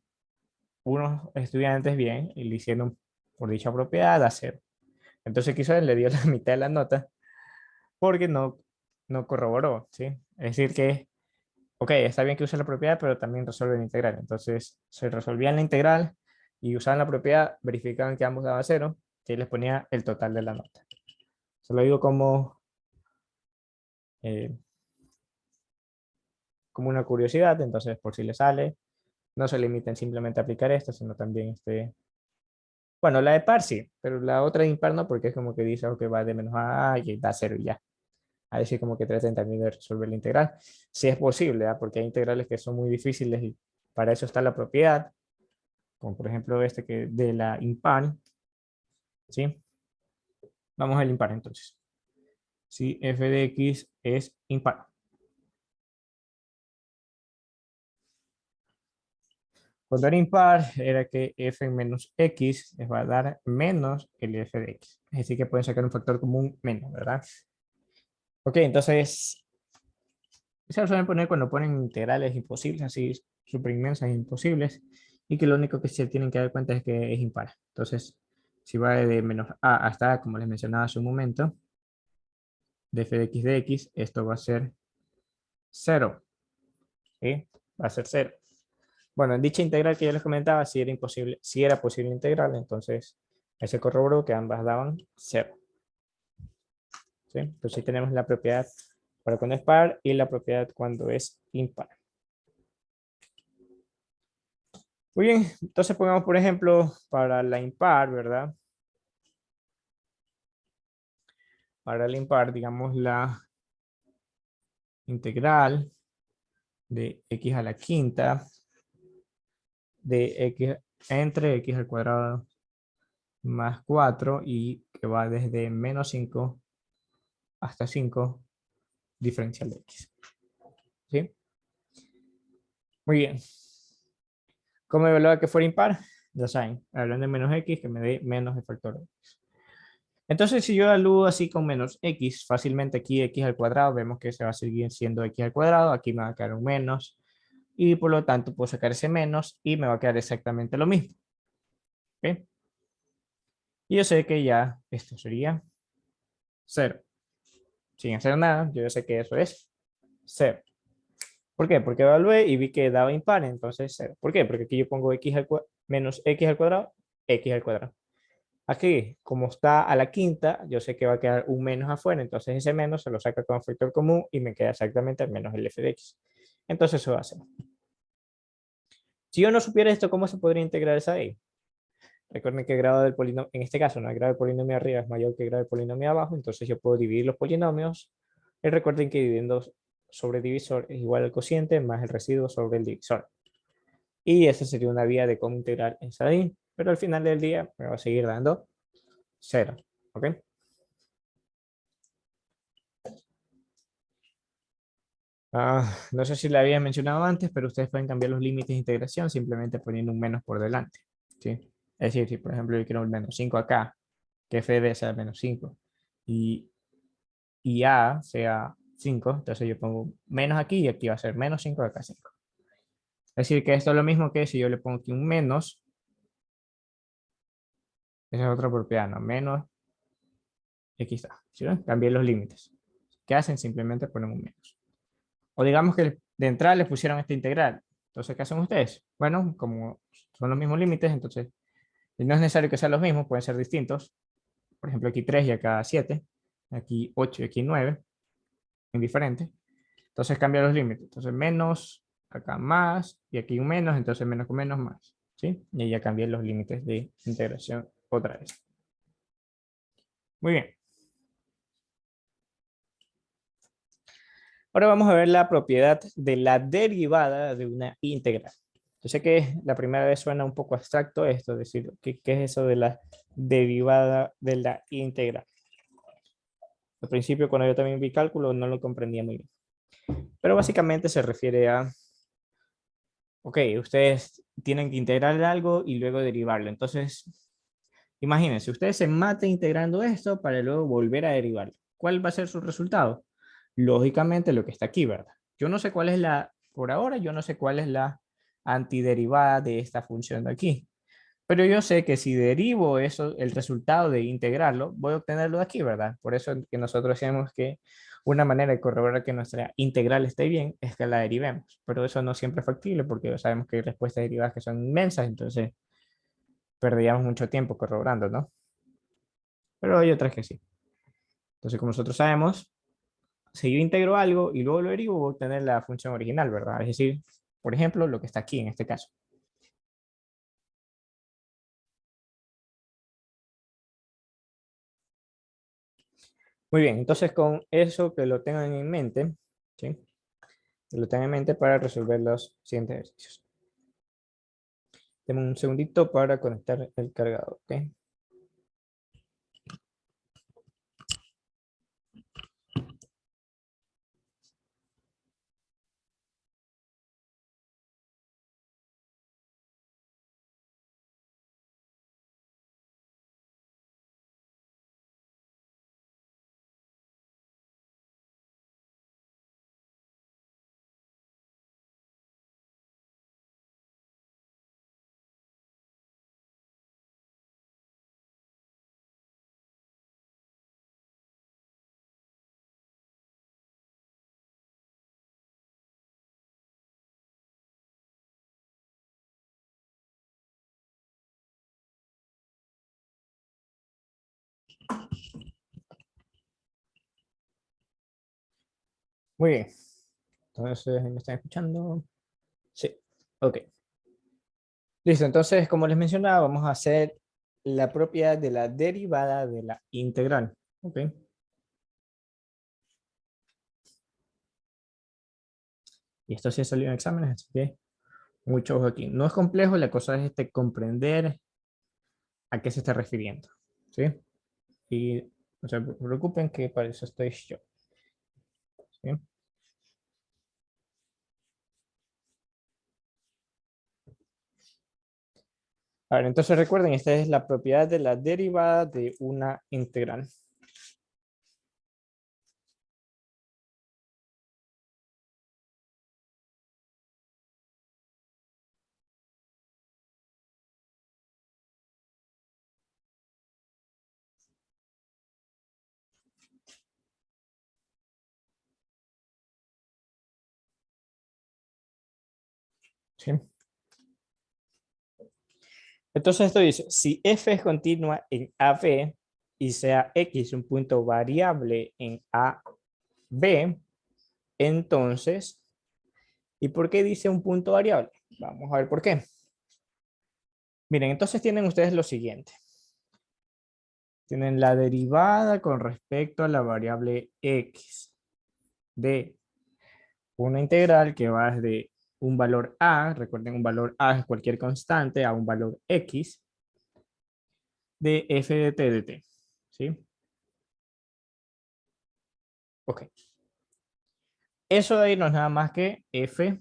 unos estudiantes bien y le hicieron por dicha propiedad da 0. Entonces quiso le dio la mitad de la nota porque no corroboró, ¿sí? Es decir que, ok, está bien que use la propiedad, pero también resuelve la integral. Entonces se resolvían la integral y usaban la propiedad, verificaban que ambos daban 0, y les ponía el total de la nota. Se lo digo eh, como una curiosidad, entonces por si les sale, no se limiten simplemente a aplicar esto, sino también bueno, la de par sí, pero la otra de impar no, porque es como que dice que va de menos a y da 0 y ya. A decir como que traten también de resolver la integral. Si es posible, ¿ah? Porque hay integrales que son muy difíciles y para eso está la propiedad, como por ejemplo este que de la impar, ¿sí? Vamos al impar entonces. Si f de x es impar. Cuando era impar, era que f en menos x les va a dar menos el f de x. Es decir, que pueden sacar un factor común menos, ¿verdad? Ok, entonces, se lo suelen poner cuando ponen integrales imposibles, así súper inmensas e imposibles, y que lo único que se tienen que dar cuenta es que es impar. Entonces, si va de menos a hasta a, como les mencionaba hace un momento, de f de x, esto va a ser 0. ¿Sí? Va a ser 0. Bueno, en dicha integral que yo les comentaba, si era imposible, si era posible integral, entonces se corroboró que ambas daban 0. ¿Sí? Entonces ahí tenemos la propiedad para cuando es par y la propiedad cuando es impar. Muy bien, entonces pongamos por ejemplo para la impar, ¿verdad? Para la impar, digamos la integral de x a la quinta de x entre x al cuadrado más 4 y que va desde menos 5 hasta 5 diferencial de x. ¿Sí? Muy bien. ¿Cómo evaluar que fuera impar? Ya saben, hablando de menos x, que me dé menos el factor x. Entonces, si yo evalúo así con menos x, fácilmente aquí x al cuadrado, vemos que se va a seguir siendo x al cuadrado, aquí me va a quedar un menos, y por lo tanto puedo sacar ese menos y me va a quedar exactamente lo mismo. ¿Okay? Y yo sé que ya esto sería 0. Sin hacer nada, yo ya sé que eso es 0. ¿Por qué? Porque evalué y vi que daba impar, entonces 0. ¿Por qué? Porque aquí yo pongo menos x al cuadrado, x al cuadrado. Aquí, como está a la quinta, yo sé que va a quedar un menos afuera, entonces ese menos se lo saca como factor común y me queda exactamente el menos el f de x. Entonces eso va a ser. Si yo no supiera esto, ¿cómo se podría integrar esa y? Recuerden que el grado del polinomio, en este caso, ¿no? El grado del polinomio arriba es mayor que el grado del polinomio abajo, entonces yo puedo dividir los polinomios. Y recuerden que dividiendo sobre el divisor es igual al cociente más el residuo sobre el divisor. Y esa sería una vía de cómo integrar esa y, pero al final del día me va a seguir dando 0. ¿Ok? No sé si la había mencionado antes, pero ustedes pueden cambiar los límites de integración simplemente poniendo un menos por delante. ¿Sí? Es decir, si por ejemplo yo quiero un menos 5 acá, que f de b sea menos 5 y, y a sea 5, entonces yo pongo menos aquí y aquí va a ser menos 5 acá 5. Es decir, que esto es lo mismo que si yo le pongo aquí un menos, esa es otra propiedad, ¿no? Menos, aquí está. ¿Sí ven? Cambié los límites. ¿Qué hacen? Simplemente ponen un menos. O digamos que de entrada les pusieron esta integral. Entonces, ¿qué hacen ustedes? Bueno, como son los mismos límites, entonces no es necesario que sean los mismos, pueden ser distintos. Por ejemplo, aquí 3 y acá 7, aquí 8 y aquí 9, indiferente. Entonces cambia los límites. Entonces menos, acá más, y aquí un menos, entonces menos con menos más. ¿Sí? Y ahí ya cambié los límites de integración otra vez. Muy bien. Ahora vamos a ver la propiedad de la derivada de una integral. Yo sé que la primera vez suena un poco abstracto esto, es decir, ¿qué es eso de la derivada de la integral? Al principio, cuando yo también vi cálculo, no lo comprendía muy bien. Pero básicamente se refiere a, ok, ustedes tienen que integrar algo y luego derivarlo. Entonces, imagínense, ustedes se maten integrando esto para luego volver a derivarlo. ¿Cuál va a ser su resultado? Lógicamente lo que está aquí, ¿verdad? Yo no sé cuál es por ahora, yo no sé cuál es la antiderivada de esta función de aquí. Pero yo sé que si derivo eso, el resultado de integrarlo, voy a obtenerlo de aquí, ¿verdad? Por eso que nosotros decimos que una manera de corroborar que nuestra integral esté bien es que la derivemos. Pero eso no siempre es factible porque sabemos que hay respuestas derivadas que son inmensas, entonces perderíamos mucho tiempo corroborando, ¿no? Pero hay otras que sí. Entonces, como nosotros sabemos, si yo integro algo y luego lo derivo, voy a obtener la función original, ¿verdad? Es decir, por ejemplo, lo que está aquí en este caso. Muy bien, entonces con eso que lo tengan en mente, ¿sí? Que lo tengan en mente para resolver los siguientes ejercicios. Deme un segundito para conectar el cargador, ¿ok? Muy bien, entonces, ¿me están escuchando? Sí, ok. Listo, entonces, como les mencionaba, vamos a hacer la propiedad de la derivada de la integral, ¿ok? Y esto sí ha salido en exámenes, así que mucho ojo aquí. No es complejo, la cosa es comprender a qué se está refiriendo, ¿sí? Y no se preocupen que para eso estoy yo, ¿sí? A ver, entonces recuerden, esta es la propiedad de la derivada de una integral. ¿Sí? Entonces esto dice, si f es continua en AB y sea x un punto variable en AB, entonces, ¿y por qué dice un punto variable? Vamos a ver por qué. Miren, entonces tienen ustedes lo siguiente. Tienen la derivada con respecto a la variable x de una integral que va desde un valor a, recuerden un valor a es cualquier constante, a un valor x de f de t de t. ¿Sí? Ok. Eso de ahí no es nada más que f,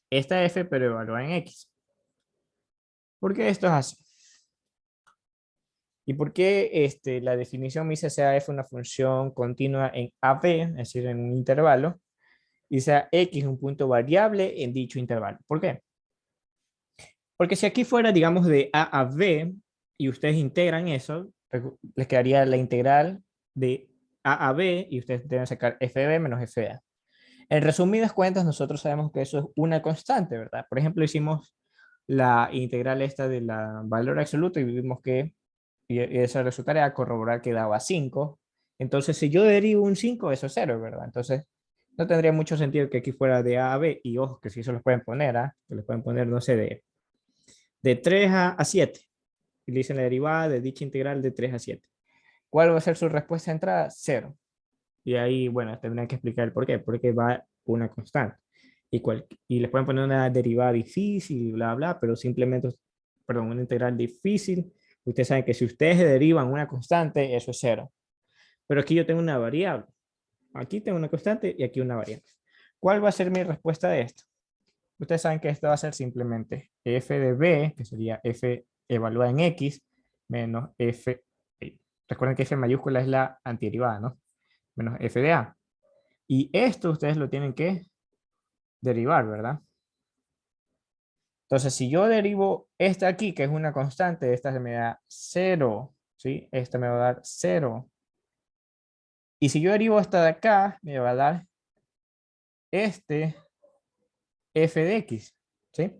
esta f, pero evaluada en x. ¿Por qué esto es así? ¿Y por qué la definición me dice sea f una función continua en AB, es decir, en un intervalo, y sea x un punto variable en dicho intervalo? ¿Por qué? Porque si aquí fuera, digamos, de A a B, y ustedes integran eso, les quedaría la integral de A a B, y ustedes deben sacar f de B menos f de A. En resumidas cuentas, nosotros sabemos que eso es una constante, ¿verdad? Por ejemplo, hicimos la integral esta de la valor absoluto y vimos que y eso resultaría corroborar que daba 5. Entonces, si yo derivo un 5, eso es 0, ¿verdad? Entonces, no tendría mucho sentido que aquí fuera de A a B, y ojo, que si eso los pueden poner, ¿ah? Que les pueden poner, no sé, de 3 a 7. Y le dicen la derivada de dicha integral de 3 a 7. ¿Cuál va a ser su respuesta de entrada? 0. Y ahí, bueno, tendrán que explicar el por qué. Porque va una constante. Y les pueden poner una derivada difícil, bla, bla, pero simplemente, perdón, una integral difícil. Ustedes saben que si ustedes derivan una constante, eso es 0. Pero aquí yo tengo una variable. Aquí tengo una constante y aquí una variable. ¿Cuál va a ser mi respuesta de esto? Ustedes saben que esto va a ser simplemente f de b, que sería f evaluada en x, menos f. Recuerden que f mayúscula es la antiderivada, ¿no? Menos f de a. Y esto ustedes lo tienen que derivar, ¿verdad? Entonces, si yo derivo esta aquí, que es una constante, esta se me da 0, ¿sí? Esta me va a dar 0. Y si yo derivo esta de acá, me va a dar este f de x, ¿sí?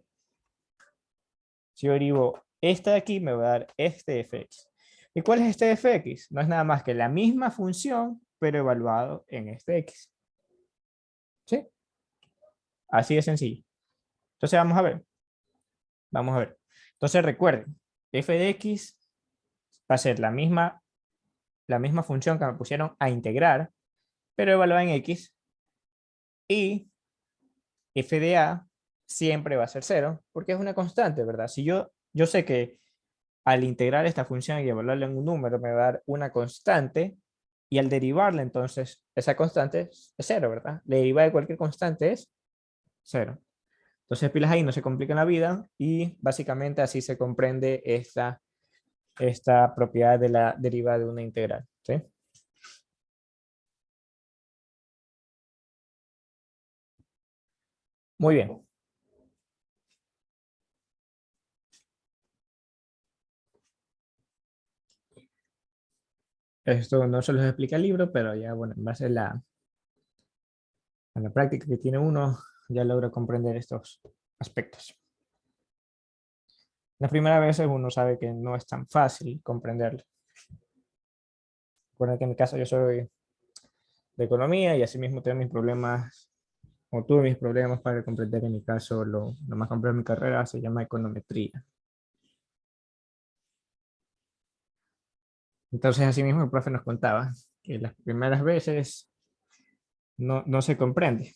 Si yo derivo esta de aquí, me va a dar este f de x. ¿Y cuál es este f de x? No es nada más que la misma función, pero evaluado en este x. ¿Sí? Así de sencillo. Entonces vamos a ver. Vamos a ver. Entonces recuerden, f de x va a ser la misma función que me pusieron a integrar, pero evaluada en x. Y f de a siempre va a ser 0, porque es una constante, ¿verdad? Si yo sé que al integrar esta función y evaluarla en un número me va a dar una constante, y al derivarla entonces esa constante es 0, ¿verdad? La derivada de cualquier constante es 0. Entonces pilas ahí, no se complican la vida, y básicamente así se comprende esta propiedad de la derivada de una integral, ¿sí? Muy bien. Esto no se los explica el libro, pero ya, bueno, en base a la práctica que tiene uno, ya logra comprender estos aspectos. Las primeras veces uno sabe que no es tan fácil comprenderlo. Recuerden que en mi caso yo soy de economía y asimismo tengo mis problemas, o tuve mis problemas para comprender. En mi caso lo más complejo de mi carrera se llama econometría. Entonces asimismo el profe nos contaba que las primeras veces no se comprende,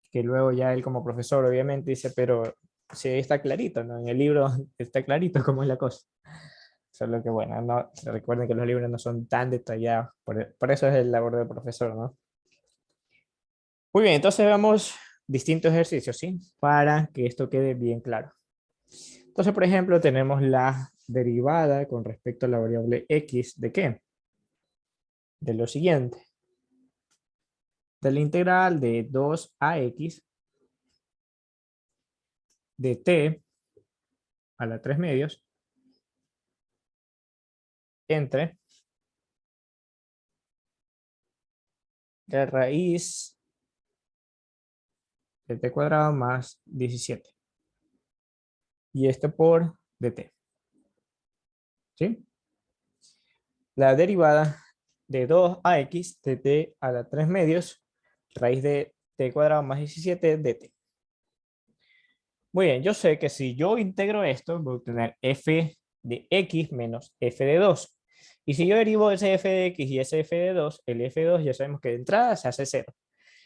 que luego ya él como profesor obviamente dice, pero sí está clarito, ¿no? En el libro está clarito cómo es la cosa. Solo que bueno, no, recuerden que los libros no son tan detallados, por eso es el labor del profesor, ¿no? Muy bien, entonces vemos distintos ejercicios, ¿sí? Para que esto quede bien claro. Entonces, por ejemplo, tenemos la derivada con respecto a la variable x, ¿de qué? De lo siguiente. De la integral de 2 a x de t a la 3 medios entre la raíz de t cuadrado más 17. Y esto por dt. ¿Sí? La derivada de 2 a x de t a la 3 medios, raíz de t cuadrado más 17 dt. Muy bien, yo sé que si yo integro esto, voy a obtener f de x menos f de 2. Y si yo derivo ese f de x y ese f de 2, el f de 2 ya sabemos que de entrada se hace 0.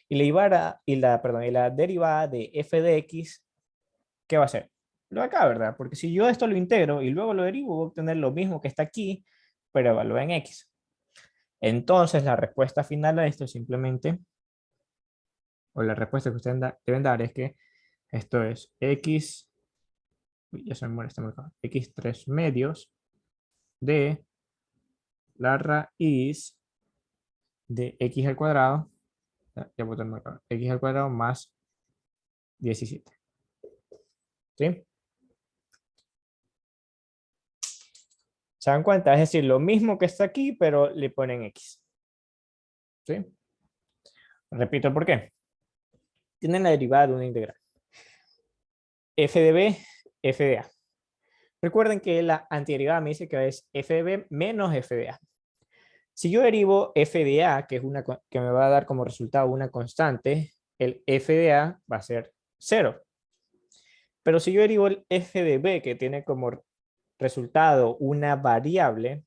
Y la derivada de f de x, ¿qué va a ser? Lo de acá, ¿verdad? Porque si yo esto lo integro y luego lo derivo, voy a obtener lo mismo que está aquí, pero evaluado en x. Entonces, la respuesta final a esto es simplemente o la respuesta que ustedes deben dar es que esto es x, uy, ya se me muere este marcador, x3 medios de la raíz de x al cuadrado, ya boté el marcador, x al cuadrado más 17. ¿Sí? ¿Se dan cuenta? Es decir, lo mismo que está aquí, pero le ponen x. ¿Sí? Repito por qué. Tienen la derivada de una integral. F de b, f de a. Recuerden que la antiderivada me dice que es f de b menos f de a. Si yo derivo f de a, que es una que me va a dar como resultado una constante, el f de a va a ser 0. Pero si yo derivo el f de b, que tiene como resultado una variable,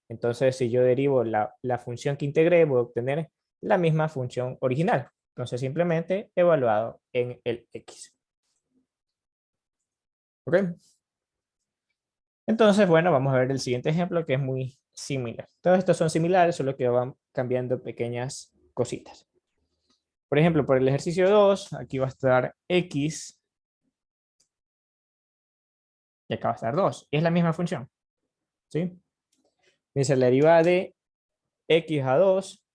entonces si yo derivo la función que integré, voy a obtener la misma función original. Entonces simplemente evaluado en el x. ¿Ok? Entonces, bueno, vamos a ver el siguiente ejemplo que es muy similar. Todos estos son similares, solo que van cambiando pequeñas cositas. Por ejemplo, por el ejercicio 2, aquí va a estar x y acá va a estar 2. Y es la misma función. ¿Sí? Dice la derivada de x a 2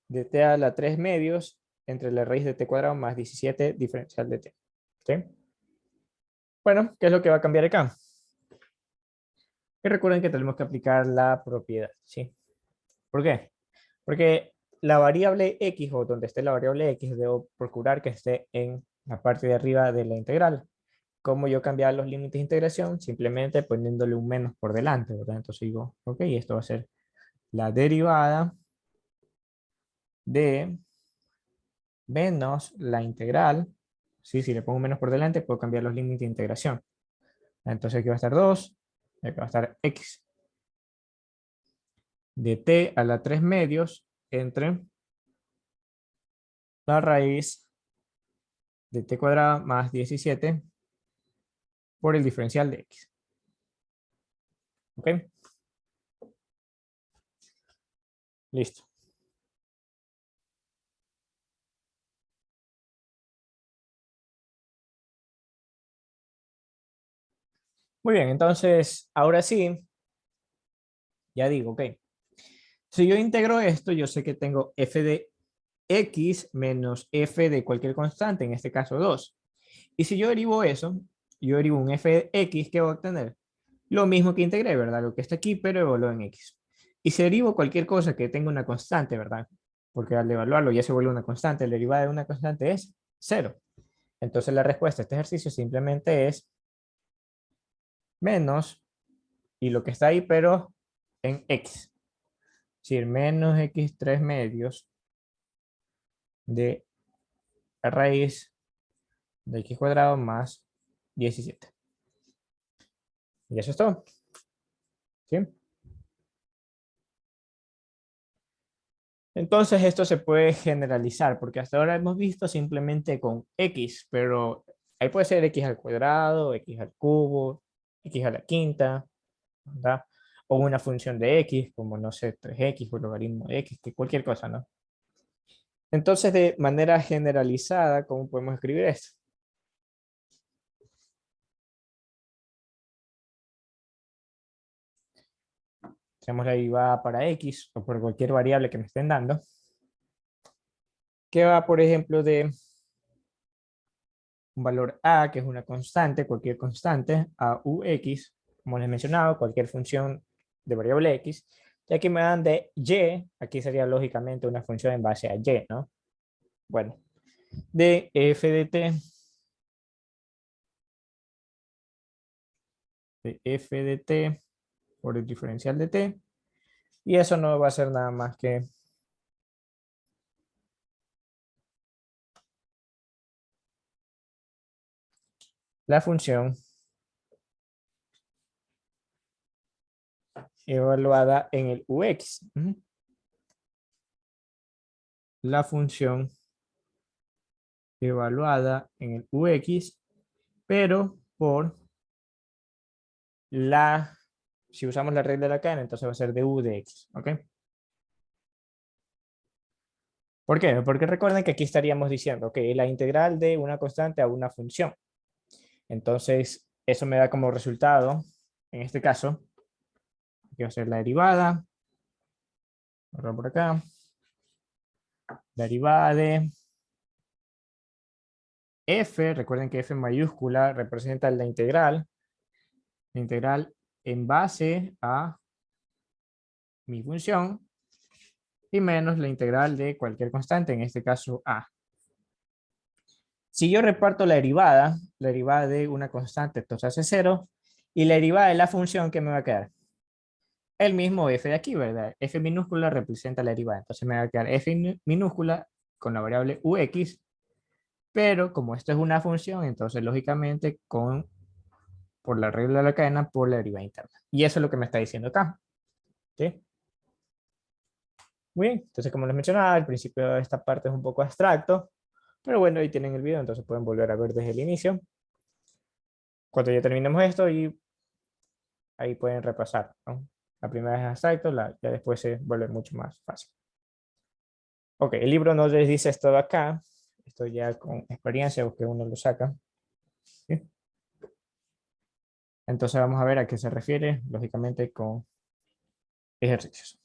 de t a la 3 medios entre la raíz de t cuadrado más 17 diferencial de t. ¿Sí? Bueno, ¿qué es lo que va a cambiar acá? Y recuerden que tenemos que aplicar la propiedad. ¿Sí? ¿Por qué? Porque la variable x, o donde esté la variable x, debo procurar que esté en la parte de arriba de la integral. ¿Cómo yo cambiar los límites de integración? Simplemente poniéndole un menos por delante, ¿verdad? Entonces digo, ok, esto va a ser la derivada de menos la integral. ¿Sí? Si le pongo un menos por delante, puedo cambiar los límites de integración. Entonces aquí va a estar 2, aquí va a estar x de t a la 3 medios entre la raíz de t cuadrada más 17 por el diferencial de x. ¿Ok? Listo. Muy bien, entonces, ahora sí, ya digo, ok. Si yo integro esto, yo sé que tengo f de x menos f de cualquier constante, en este caso 2. Y si yo derivo eso, yo derivo un f de x, ¿qué voy a obtener? Lo mismo que integré, ¿verdad? Lo que está aquí, pero evaluado en x. Y si derivo cualquier cosa que tenga una constante, ¿verdad? Porque al evaluarlo ya se vuelve una constante, la derivada de una constante es 0. Entonces la respuesta a este ejercicio simplemente es menos, y lo que está ahí, pero en x. Es decir, menos x3 medios de la raíz de x cuadrado más 17. Y eso es todo. ¿Sí? Entonces esto se puede generalizar, porque hasta ahora hemos visto simplemente con x, pero ahí puede ser x al cuadrado, x al cubo, x a la quinta, ¿verdad? O una función de x, como no sé, 3x o logaritmo de x, que cualquier cosa, ¿no? Entonces, de manera generalizada, ¿cómo podemos escribir esto? Tenemos la derivada para x o por cualquier variable que me estén dando, que va, por ejemplo, de un valor a, que es una constante, cualquier constante, a ux, como les he mencionado, cualquier función de variable x, y aquí me dan de y, aquí sería lógicamente una función en base a y, ¿no? Bueno, de f de t por el diferencial de t, y eso no va a ser nada más que la función evaluada en el ux. La función evaluada en el ux, pero por la, si usamos la regla de la cadena, entonces va a ser de u de x, ¿ok? ¿Por qué? Porque recuerden que aquí estaríamos diciendo que la integral de una constante a una función. Entonces, eso me da como resultado, en este caso, aquí va a ser la derivada, por acá, derivada de f, recuerden que f mayúscula representa la integral en base a mi función, y menos la integral de cualquier constante, en este caso a. Si yo reparto la derivada de una constante, entonces hace cero, y la derivada de la función, ¿qué me va a quedar? El mismo f de aquí, ¿verdad? F minúscula representa la derivada, entonces me va a quedar f minúscula con la variable ux, pero como esto es una función, entonces lógicamente por la regla de la cadena, por la derivada interna. Y eso es lo que me está diciendo acá. ¿Sí? Muy bien, entonces como les mencionaba, al principio de esta parte es un poco abstracto, pero bueno, ahí tienen el video, entonces pueden volver a ver desde el inicio. Cuando ya terminemos esto, y ahí pueden repasar, ¿no? La primera es abstracto, ya después se vuelve mucho más fácil. Ok, el libro no les dice esto de acá, esto ya con experiencia, o que uno lo saca. ¿Sí? Entonces vamos a ver a qué se refiere, lógicamente, con ejercicios.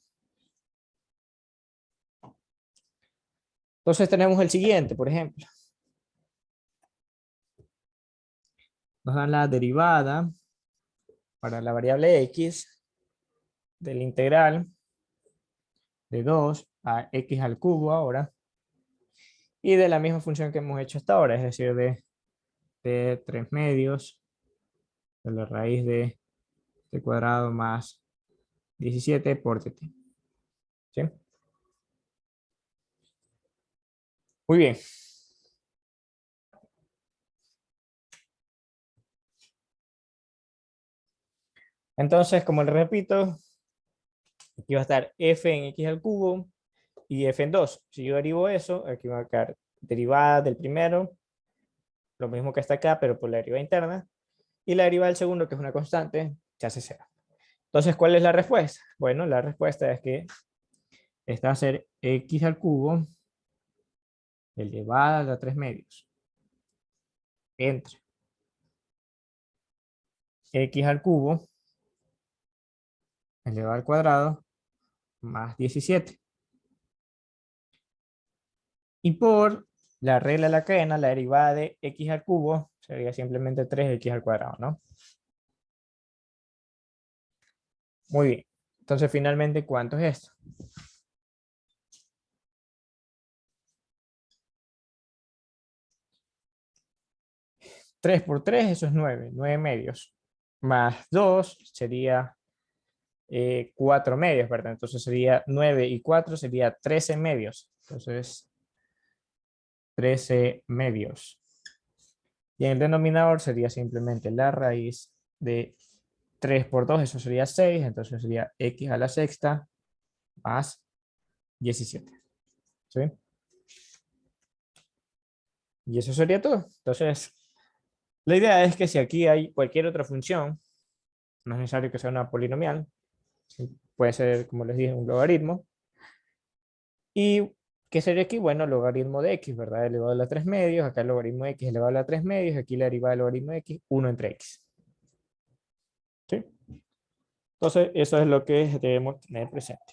Entonces tenemos el siguiente, por ejemplo. Nos dan la derivada para la variable x del integral de 2 a x al cubo ahora, y de la misma función que hemos hecho hasta ahora, es decir, de 3 medios de la raíz de t cuadrado más 17 por tt. ¿Sí? Muy bien. Entonces, como les repito, aquí va a estar f en x al cubo y f en 2. Si yo derivo eso, aquí va a quedar derivada del primero, lo mismo que está acá, pero por la derivada interna, y la derivada del segundo, que es una constante, se hace cero. Entonces, ¿cuál es la respuesta? Bueno, la respuesta es que esta va a ser x al cubo elevada a la 3 medios entre x al cubo elevado al cuadrado más 17. Y por la regla de la cadena, la derivada de x al cubo sería simplemente 3x al cuadrado, ¿no? Muy bien. Entonces, finalmente, ¿cuánto es esto? 3 por 3, eso es 9, 9 medios. Más 2 sería 4 medios, ¿verdad? Entonces sería 9 y 4 sería 13 medios. Entonces, 13 medios. Y en el denominador sería simplemente la raíz de 3 por 2, eso sería 6, entonces sería x a la sexta más 17. ¿Sí? Y eso sería todo. Entonces, la idea es que si aquí hay cualquier otra función, no es necesario que sea una polinomial, ¿sí? Puede ser, como les dije, un logaritmo. ¿Y qué sería aquí? Bueno, logaritmo de x, ¿verdad? Elevado a la 3 medios, acá el logaritmo de x elevado a la 3 medios, aquí la derivada del logaritmo de x, 1 entre x. ¿Sí? Entonces, eso es lo que debemos tener presente.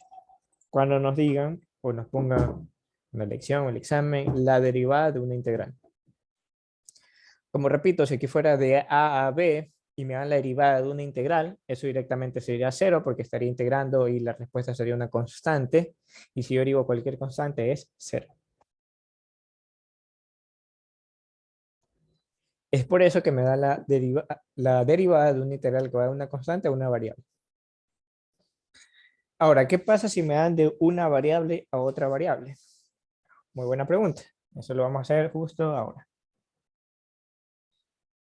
Cuando nos digan o nos pongan en la lección o el examen la derivada de una integral. Como repito, si aquí fuera de a a b y me dan la derivada de una integral, eso directamente sería cero porque estaría integrando y la respuesta sería una constante. Y si yo derivo cualquier constante es cero. Es por eso que me da la derivada de una integral que va de una constante a una variable. Ahora, ¿qué pasa si me dan de una variable a otra variable? Muy buena pregunta. Eso lo vamos a hacer justo ahora.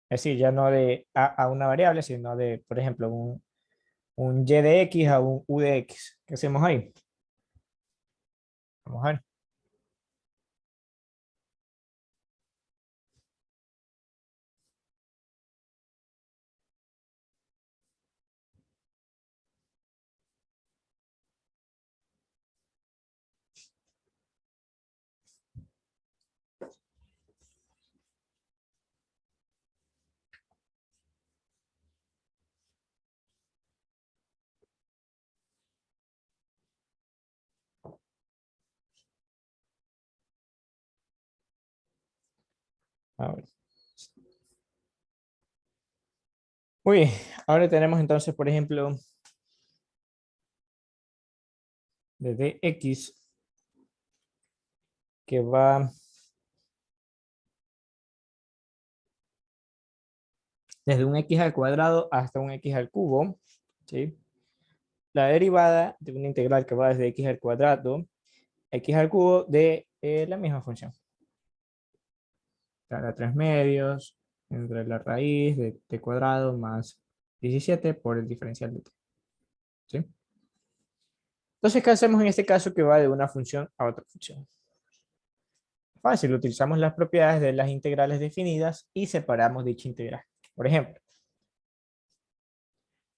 Es decir, ya no de a una variable, sino de, por ejemplo, un y de x a un u de x. ¿Qué hacemos ahí? Vamos a ver. A ver. Muy bien, ahora tenemos entonces, por ejemplo, de dx que va desde un x al cuadrado hasta un x al cubo, ¿sí? La derivada de una integral que va desde x al cuadrado, x al cubo de la misma función. Cada 3 medios entre la raíz de t cuadrado más 17 por el diferencial de t. ¿Sí? Entonces, ¿qué hacemos en este caso que va de una función a otra función? Fácil, utilizamos las propiedades de las integrales definidas y separamos dicha integral. Por ejemplo,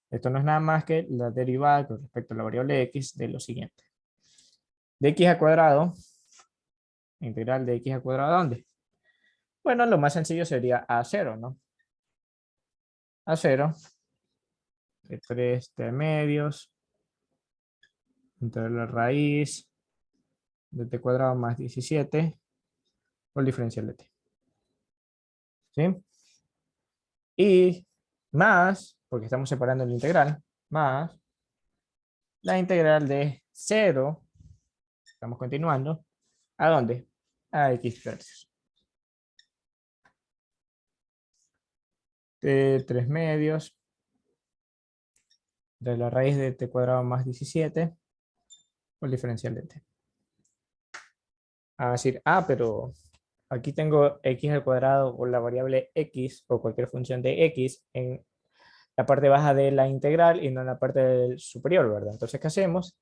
esto no es nada más que la derivada con respecto a la variable x de lo siguiente. De x al cuadrado, integral de x al cuadrado, ¿dónde? Bueno, lo más sencillo sería a0, ¿no? A0, de 3 t medios, entre la raíz de t cuadrado más 17 por el diferencial de t. ¿Sí? Y más, porque estamos separando la integral, más la integral de 0, estamos continuando, ¿a dónde? A x tercios. De 3 medios de la raíz de t cuadrado más 17 por el diferencial de t. A decir, pero aquí tengo x al cuadrado o la variable x o cualquier función de x en la parte baja de la integral y no en la parte superior, ¿verdad? Entonces, ¿qué hacemos?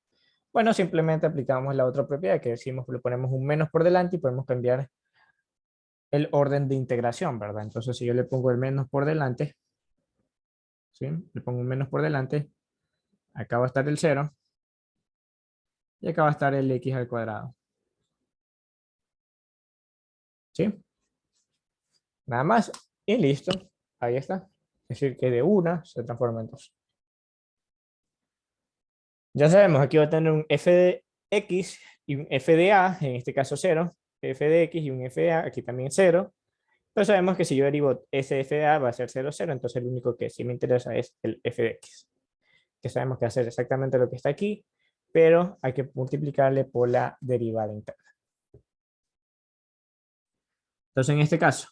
Bueno, simplemente aplicamos la otra propiedad que decimos, le ponemos un menos por delante y podemos cambiar el orden de integración, ¿verdad? Entonces, si yo le pongo el menos por delante, ¿sí? Le pongo un menos por delante, acá va a estar el 0 y acá va a estar el x al cuadrado, ¿sí? Nada más y listo. Ahí está. Es decir, que de una se transforma en dos. Ya sabemos, aquí va a tener un f de x y un f de a, en este caso 0, f de x y un f de a, aquí también 0. Pero sabemos que si yo derivo ese f de a va a ser 0, 0, entonces lo único que sí me interesa es el f de x, que sabemos que hacer exactamente lo que está aquí, pero hay que multiplicarle por la derivada interna. Entonces, en este caso,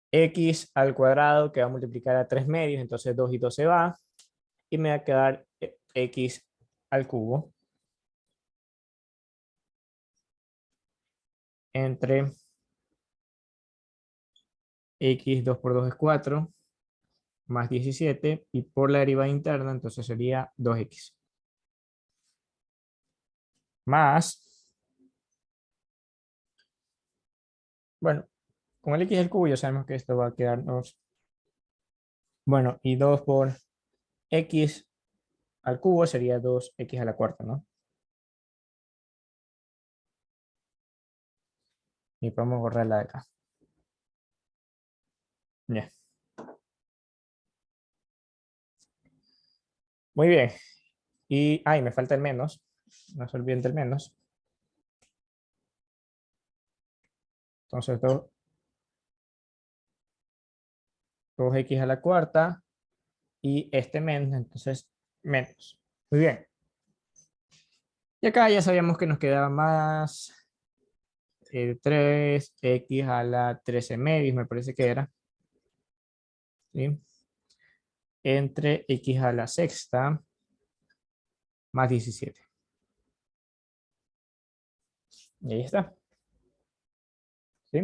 x al cuadrado que va a multiplicar a 3 medios, entonces 2 y 2 se va, y me va a quedar x al cubo entre x, 2 por 2 es 4, más 17, y por la derivada interna, entonces sería 2x. Más, bueno, con el x al cubo ya sabemos que esto va a quedarnos, bueno, y 2 por x al cubo sería 2x a la cuarta, ¿no? Y podemos borrarla de acá. Ya. Muy bien. Y, me falta el menos. No se olviden del menos. Entonces, 2x a la cuarta y este menos, entonces menos. Muy bien. Y acá ya sabíamos que nos quedaba más 3x a la 13 medios, me parece que era. ¿Sí? Entre x a la sexta más 17. Y ahí está. ¿Sí?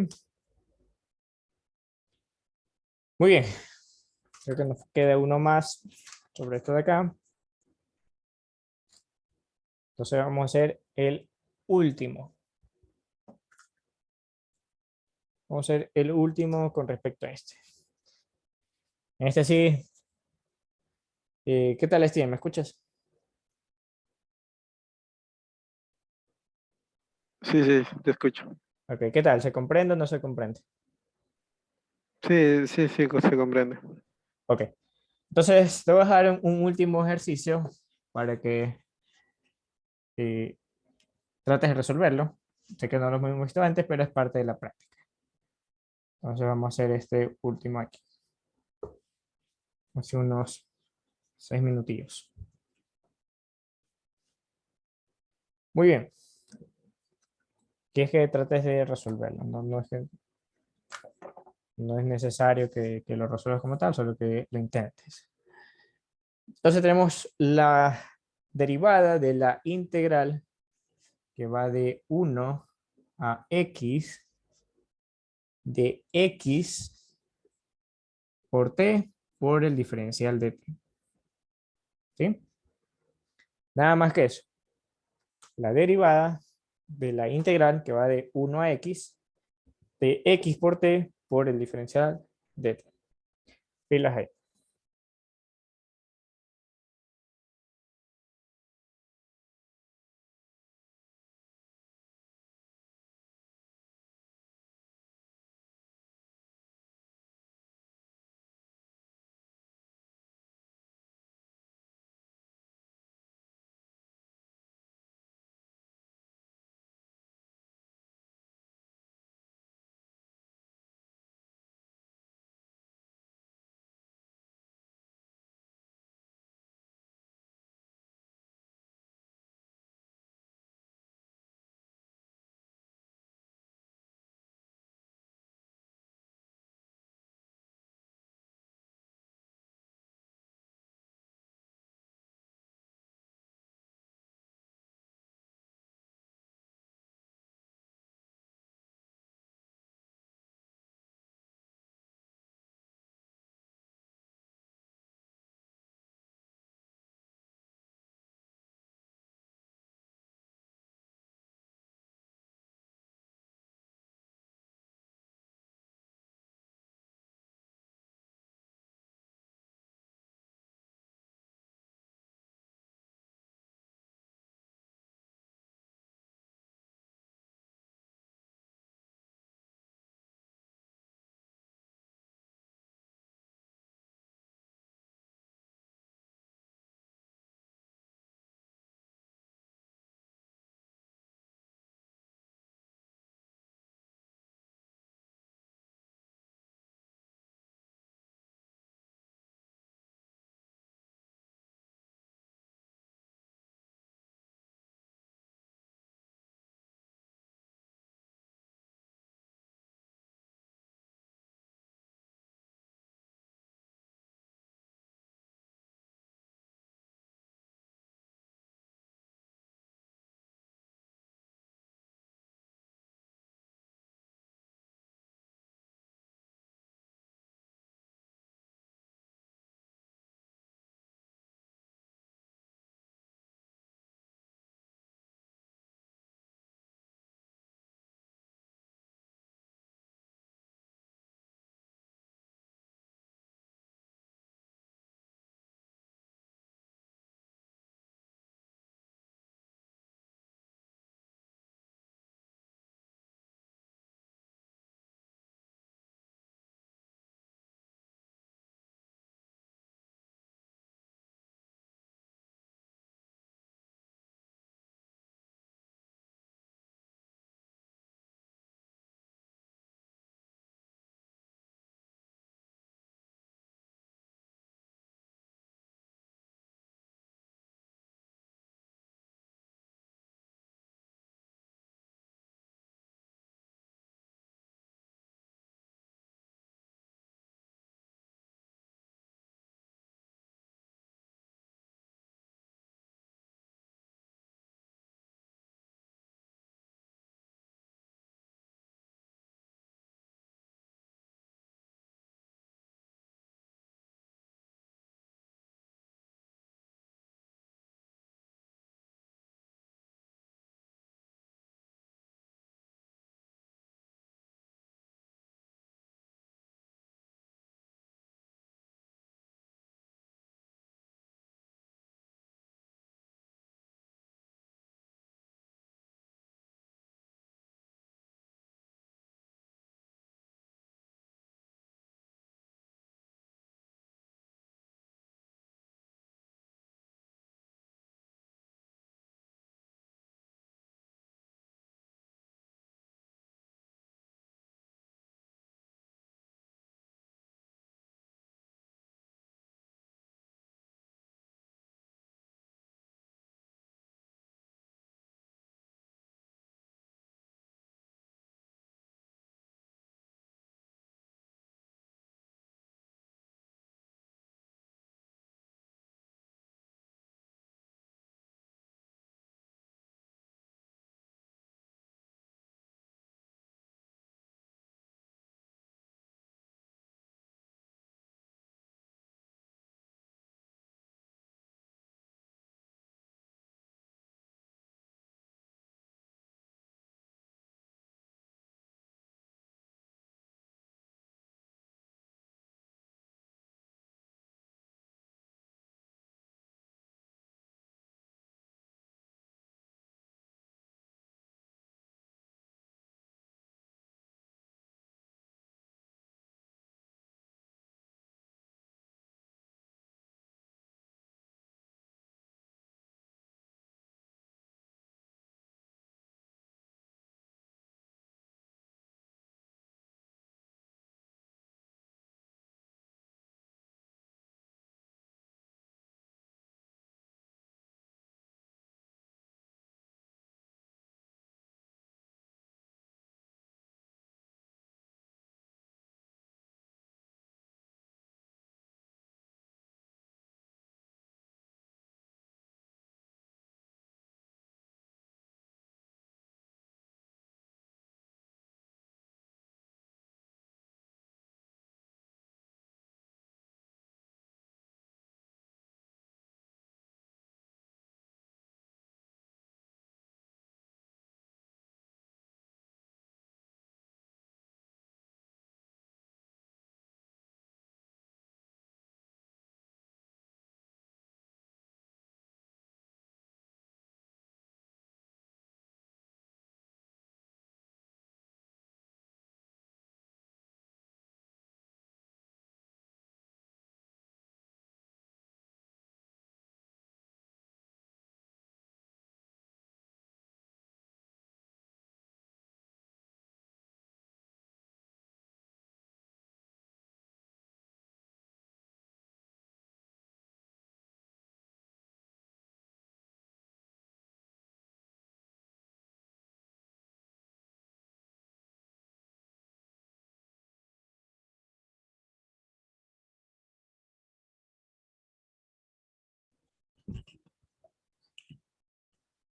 Muy bien. Creo que nos queda uno más sobre esto de acá. Entonces vamos a hacer el último. Vamos a hacer el último con respecto a este. En este sí. ¿Qué tal, Steven? ¿Me escuchas? Sí, sí, te escucho. Ok, ¿qué tal? ¿Se comprende o no se comprende? Sí, sí, sí, se comprende. Ok. Entonces, te voy a dejar un último ejercicio para que trates de resolverlo. Sé que no lo hemos visto antes, pero es parte de la práctica. Entonces vamos a hacer este último aquí. Hace unos 6 minutillos. Muy bien. Que es que trates de resolverlo. No es necesario que lo resuelvas como tal, solo que lo intentes. Entonces tenemos la derivada de la integral que va de 1 a x de x por t por el diferencial de t. ¿Sí? Nada más que eso. La derivada de la integral que va de 1 a x de x por t por el diferencial de t. Pilas ahí.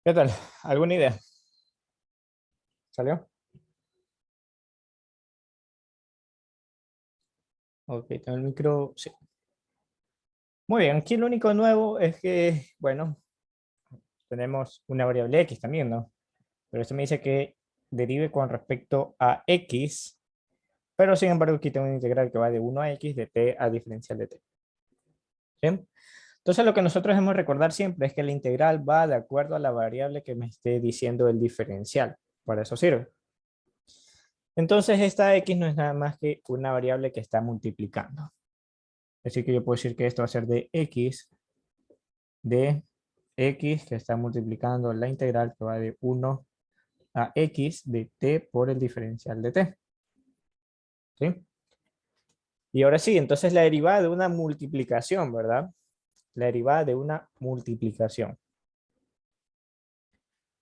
¿Qué tal? ¿Alguna idea? ¿Salió? Ok, tengo el micro. Sí. Muy bien, aquí lo único nuevo es que, bueno, tenemos una variable x también, ¿no? Pero esto me dice que derive con respecto a x, pero sin embargo aquí tengo una integral que va de 1 a x de t a diferencial de t. ¿Sí? Entonces lo que nosotros debemos recordar siempre es que la integral va de acuerdo a la variable que me esté diciendo el diferencial. Para eso sirve. Entonces esta x no es nada más que una variable que está multiplicando. Así que yo puedo decir que esto va a ser de x que está multiplicando la integral que va de 1 a x de t por el diferencial de t. ¿Sí? Y ahora sí, entonces la derivada de una multiplicación, ¿verdad? La derivada de una multiplicación.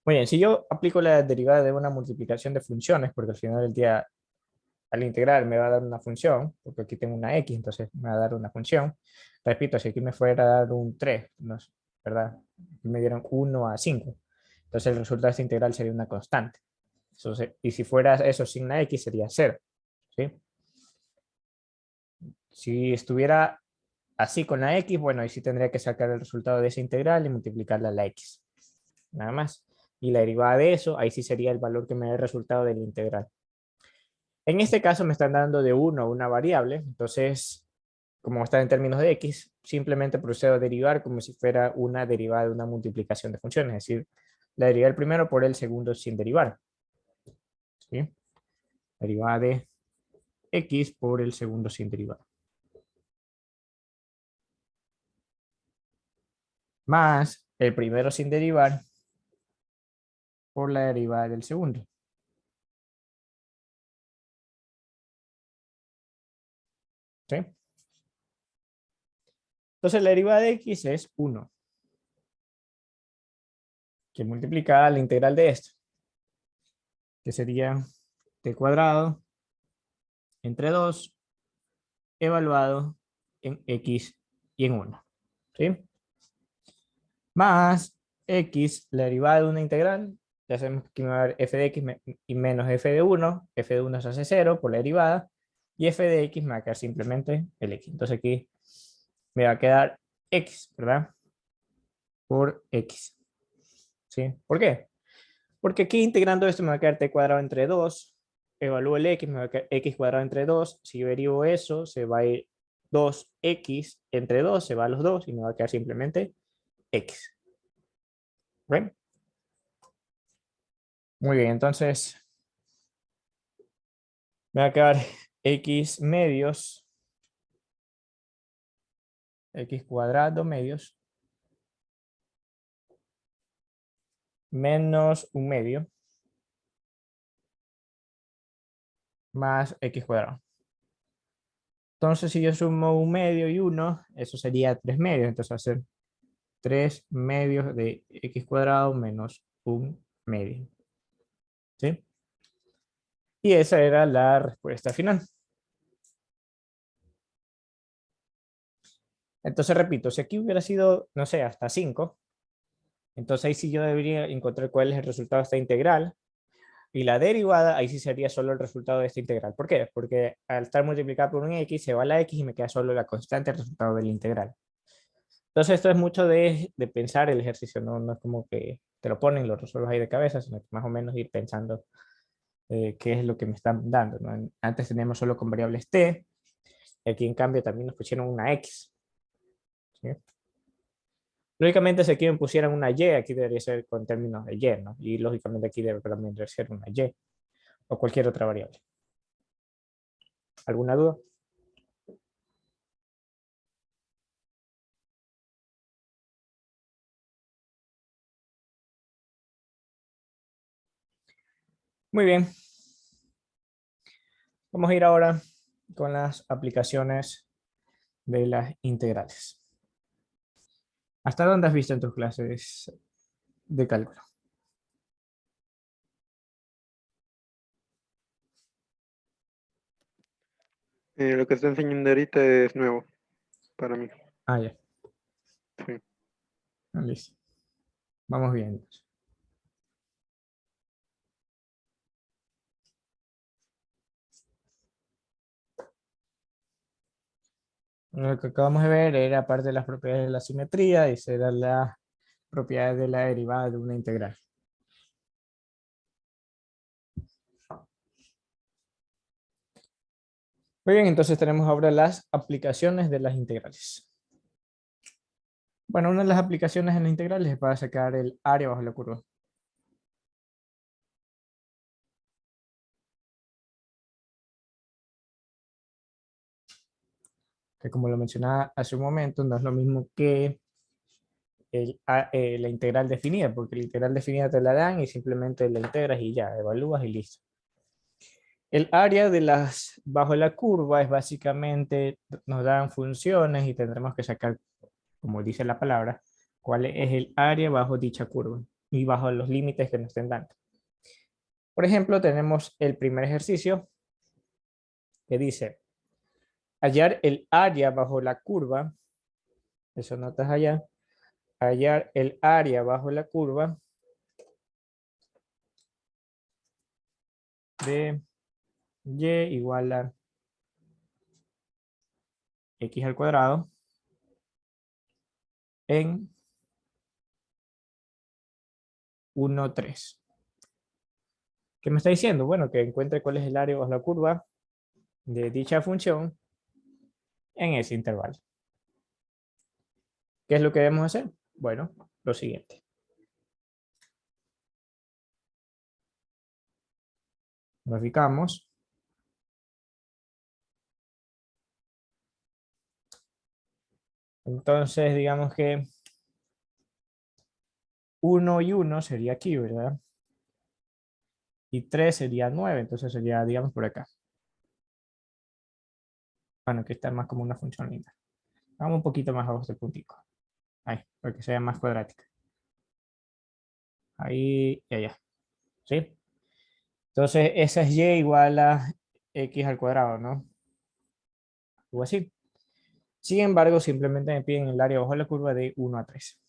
Muy bien, si yo aplico la derivada de una multiplicación de funciones, porque al final del día al integrar me va a dar una función, porque aquí tengo una x, entonces me va a dar una función. Repito, si aquí me fuera a dar un 3, ¿no? ¿Verdad? Aquí me dieron 1 a 5. Entonces el resultado de esta integral sería una constante. Y si fuera eso sin la x sería 0. ¿Sí? Si estuviera así con la x, bueno, ahí sí tendría que sacar el resultado de esa integral y multiplicarla a la x. Nada más. Y la derivada de eso, ahí sí sería el valor que me da el resultado de la integral. En este caso me están dando de 1 a una variable, entonces, como está en términos de x, simplemente procedo a derivar como si fuera una derivada de una multiplicación de funciones, es decir, la derivada del primero por el segundo sin derivar. ¿Sí? Derivada de x por el segundo sin derivar. Más el primero sin derivar por la derivada del segundo. ¿Sí? Entonces la derivada de x es 1, que multiplica la integral de esto, que sería t cuadrado entre 2 evaluado en x y en 1. ¿Sí? Más x, la derivada de una integral, ya sabemos que va a haber f de x y menos f de 1 se hace 0 por la derivada, y f de x me va a quedar simplemente el x. Entonces aquí me va a quedar x, ¿verdad? Por x. ¿Sí? ¿Por qué? Porque aquí integrando esto me va a quedar t cuadrado entre 2, evalúo el x, me va a quedar x cuadrado entre 2, si yo derivo eso, se va a ir 2x entre 2, se va a los 2 y me va a quedar simplemente x. ¿Ven? Muy bien, entonces me va a quedar x medios, x cuadrado medios, menos un medio, más x cuadrado. Entonces, si yo sumo un medio y 1, eso sería 3 medios. Entonces va a ser 3 medios de x cuadrado menos un medio. ¿Sí? Y esa era la respuesta final. Entonces, repito, si aquí hubiera sido, no sé, hasta 5, entonces ahí sí yo debería encontrar cuál es el resultado de esta integral. Y la derivada, ahí sí sería solo el resultado de esta integral. ¿Por qué? Porque al estar multiplicado por un x, se va la x y me queda solo la constante el resultado de la integral. Entonces esto es mucho de pensar el ejercicio, ¿no? No es como que te lo ponen, lo resuelves ahí de cabeza, sino que más o menos ir pensando qué es lo que me están dando, ¿no? Antes teníamos solo con variables t, y aquí en cambio también nos pusieron una x. ¿Sí? Lógicamente si aquí me pusieran una y, aquí debería ser con términos de y, ¿no? Y lógicamente aquí debe también ser una y o cualquier otra variable. ¿Alguna duda? Muy bien. Vamos a ir ahora con las aplicaciones de las integrales. ¿Hasta dónde has visto en tus clases de cálculo? Lo que está enseñando ahorita es nuevo para mí. Ah, ya. Sí. Listo. Vamos bien. Lo que acabamos de ver era parte de las propiedades de la simetría y serán las propiedades de la derivada de una integral. Muy bien, entonces tenemos ahora las aplicaciones de las integrales. Bueno, una de las aplicaciones en las integrales es para sacar el área bajo la curva. Que como lo mencionaba hace un momento, no es lo mismo que la integral definida, porque la integral definida te la dan y simplemente la integras y ya, evalúas y listo. El área de las bajo la curva es básicamente, nos dan funciones y tendremos que sacar, como dice la palabra, cuál es el área bajo dicha curva y bajo los límites que nos estén dando. Por ejemplo, tenemos el primer ejercicio que dice hallar el área bajo la curva, eso notas allá, hallar el área bajo la curva de y igual a x al cuadrado en 1, 3. ¿Qué me está diciendo? Bueno, que encuentre cuál es el área bajo la curva de dicha función en ese intervalo. ¿Qué es lo que debemos hacer? Bueno, lo siguiente. Graficamos. Entonces, digamos que 1 y 1 sería aquí, ¿verdad? Y 3 sería 9, entonces sería, digamos, por acá. Bueno, que está más como una función linda. Vamos un poquito más abajo este puntico. Ahí, para que sea más cuadrática. Ahí y allá. ¿Sí? Entonces, esa es y igual a x al cuadrado, ¿no? O así. Sin embargo, simplemente me piden el área bajo la curva de 1 a 3.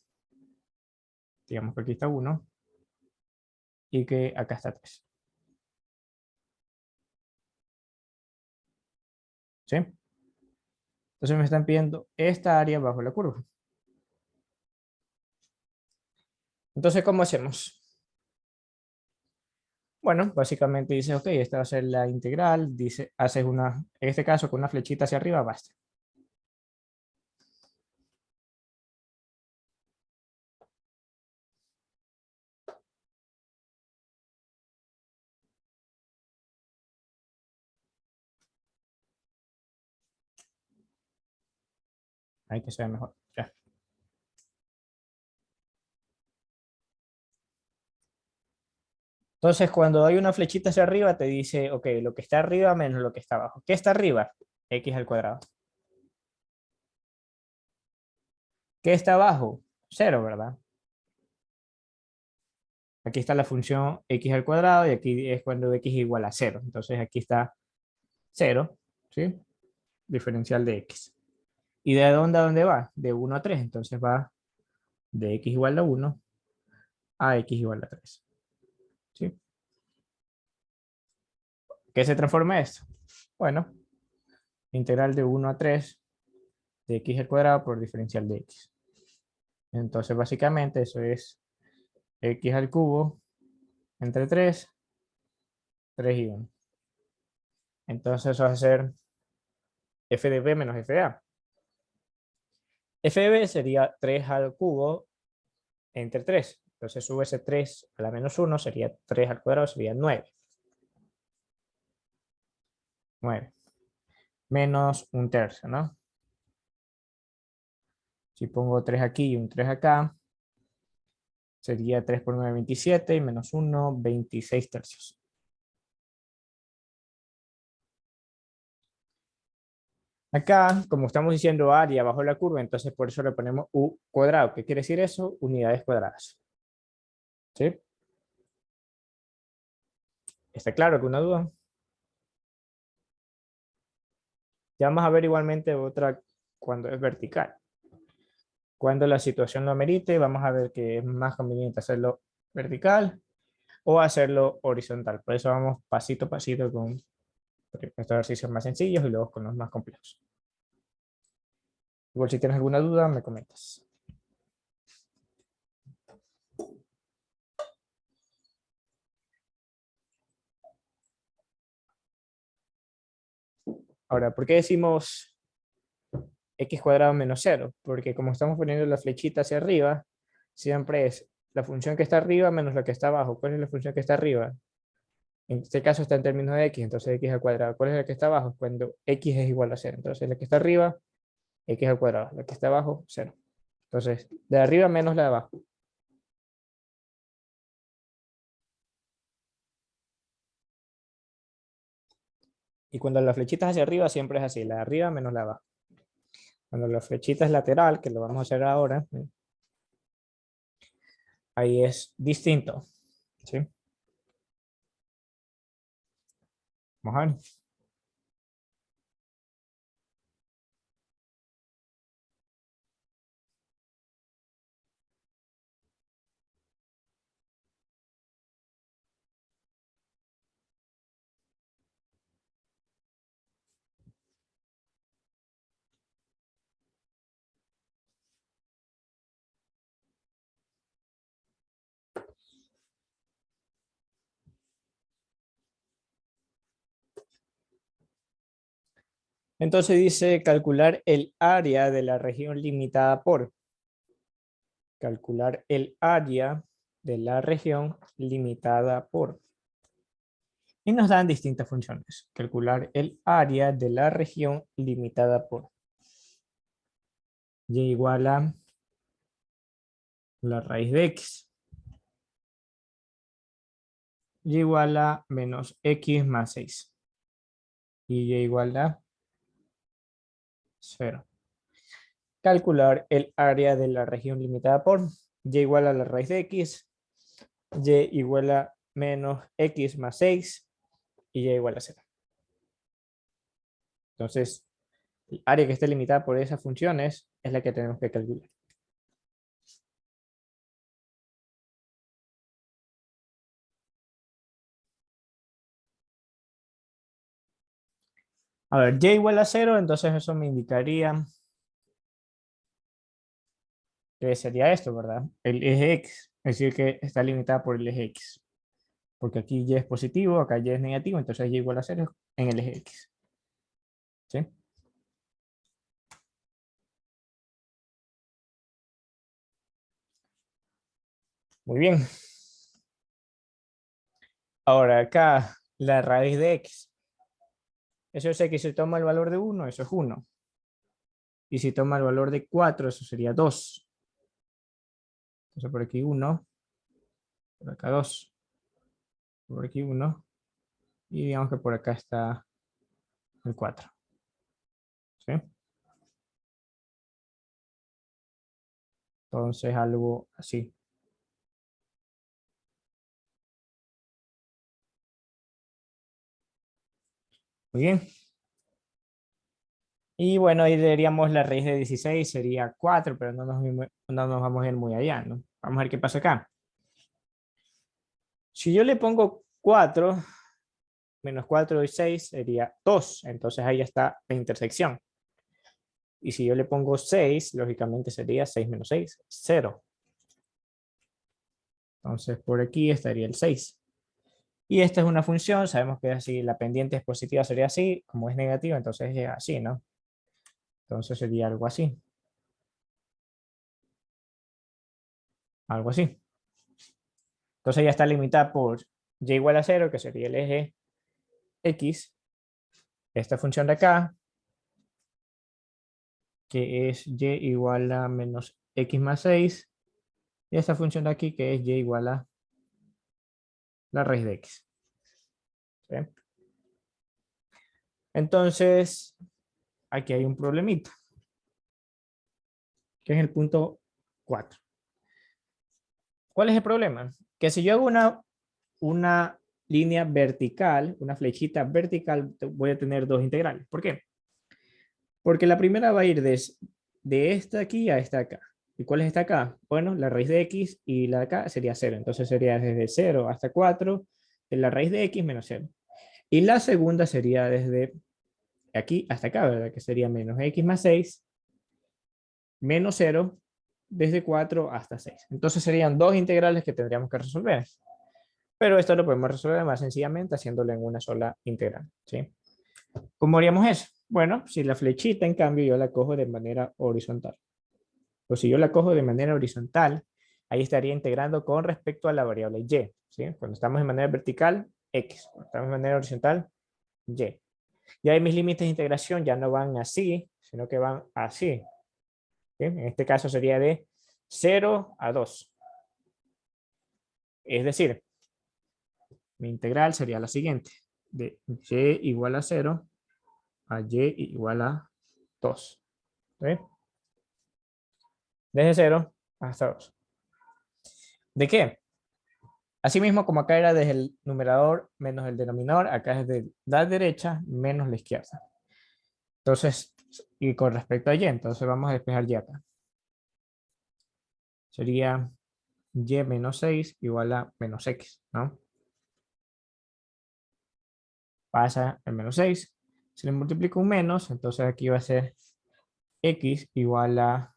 Digamos que aquí está 1 y que acá está 3. ¿Sí? Entonces me están pidiendo esta área bajo la curva. Entonces, ¿cómo hacemos? Bueno, básicamente dice, ok, esta va a ser la integral. Dice, haces una, en este caso, con una flechita hacia arriba, basta. Hay que ser mejor. Ya. Entonces, cuando hay una flechita hacia arriba, te dice, ok, lo que está arriba menos lo que está abajo. ¿Qué está arriba? X al cuadrado. ¿Qué está abajo? 0, ¿verdad? Aquí está la función x al cuadrado y aquí es cuando x es igual a 0. Entonces aquí está 0, ¿sí? Diferencial de x. ¿Y de dónde a dónde va? De 1 a 3. Entonces va de x igual a 1 a x igual a 3. ¿Sí? ¿Qué se transforma esto? Bueno, integral de 1 a 3 de x al cuadrado por diferencial de x. Entonces básicamente eso es x al cubo entre 3, 3 y 1. Entonces eso va a ser f de b menos f de a. F de b sería 3 al cubo entre 3. Entonces sube ese 3 a la menos 1, sería 3 al cuadrado, sería 9. 9. Menos un tercio, ¿no? Si pongo 3 aquí y un 3 acá, sería 3 por 9, 27, y menos 1, 26 tercios. Acá, como estamos diciendo área bajo la curva, entonces por eso le ponemos u cuadrado. ¿Qué quiere decir eso? Unidades cuadradas. ¿Sí? ¿Está claro? ¿Alguna duda? Ya vamos a ver igualmente otra cuando es vertical. Cuando la situación lo amerite, vamos a ver que es más conveniente hacerlo vertical o hacerlo horizontal. Por eso vamos pasito a pasito con estos ejercicios más sencillos y luego con los más complejos. Igual si tienes alguna duda, me comentas. Ahora, ¿por qué decimos x cuadrado menos 0? Porque como estamos poniendo la flechita hacia arriba, siempre es la función que está arriba menos la que está abajo. ¿Cuál es la función que está arriba? En este caso está en términos de x, entonces x al cuadrado. ¿Cuál es la que está abajo? Cuando x es igual a 0. Entonces la que está arriba, x al cuadrado. La que está abajo, 0. Entonces, de arriba menos la de abajo. Y cuando la flechita es hacia arriba, siempre es así. La de arriba menos la de abajo. Cuando la flechita es lateral, que lo vamos a hacer ahora, ahí es distinto. ¿Sí? Vamos a ver. Entonces dice calcular el área de la región limitada por. Calcular el área de la región limitada por. Y nos dan distintas funciones. Calcular el área de la región limitada por. Y igual a la raíz de x. Y igual a menos x más 6. Y y igual a 0. Calcular el área de la región limitada por. Y igual a la raíz de x. Y igual a menos x más 6. Y y igual a 0. Entonces, el área que esté limitada por esas funciones es la que tenemos que calcular. A ver, y igual a 0, entonces eso me indicaría que sería esto, ¿verdad? El eje x, es decir, que está limitada por el eje x. Porque aquí y es positivo, acá y es negativo, entonces y igual a 0 en el eje x. ¿Sí? Muy bien. Ahora acá, la raíz de x. Eso es que si toma el valor de 1, eso es 1. Y si toma el valor de 4, eso sería 2. Entonces por aquí 1, por acá 2, por aquí 1. Y digamos que por acá está el 4. ¿Sí? Entonces algo así. Muy bien. Y bueno, ahí diríamos la raíz de 16 sería 4, pero no nos vamos a ir muy allá, ¿no? Vamos a ver qué pasa acá. Si yo le pongo 4, menos 4 y 6 sería 2, entonces ahí está la intersección. Y si yo le pongo 6, lógicamente sería 6 menos 6, 0. Entonces por aquí estaría el 6. Y esta es una función, sabemos que así la pendiente es positiva, sería así, como es negativa, entonces es así, ¿no? Entonces sería algo así. Algo así. Entonces ya está limitada por y igual a 0, que sería el eje x. Esta función de acá, que es y igual a menos x más 6. Y esta función de aquí, que es y igual a la raíz de x. ¿Sí? Entonces, aquí hay un problemita, que es el punto 4. ¿Cuál es el problema? Que si yo hago una línea vertical, una flechita vertical, voy a tener dos integrales. ¿Por qué? Porque la primera va a ir de esta aquí a esta acá. ¿Y cuál es esta acá? Bueno, la raíz de x y la de acá sería 0. Entonces sería desde 0 hasta 4 de la raíz de x menos 0. Y la segunda sería desde aquí hasta acá, ¿verdad? Que sería menos x más 6 menos 0 desde 4 hasta 6. Entonces serían dos integrales que tendríamos que resolver. Pero esto lo podemos resolver más sencillamente haciéndolo en una sola integral, ¿sí? ¿Cómo haríamos eso? Bueno, si la flechita, en cambio, yo la cojo de manera horizontal. O si yo la cojo de manera horizontal, ahí estaría integrando con respecto a la variable y, ¿sí? Cuando estamos en manera vertical, x. Cuando estamos en manera horizontal, y. Y ahí mis límites de integración ya no van así, sino que van así. ¿Sí? En este caso sería de 0 a 2. Es decir, mi integral sería la siguiente. De y igual a 0 a y igual a 2. ¿Sí? Desde 0 hasta 2. ¿De qué? Asimismo, como acá era desde el numerador menos el denominador, acá es de la derecha menos la izquierda. Entonces, y con respecto a y, entonces vamos a despejar y acá. Sería y menos 6 igual a menos x, ¿no? Pasa el menos 6. Si le multiplico un menos, entonces aquí va a ser x igual a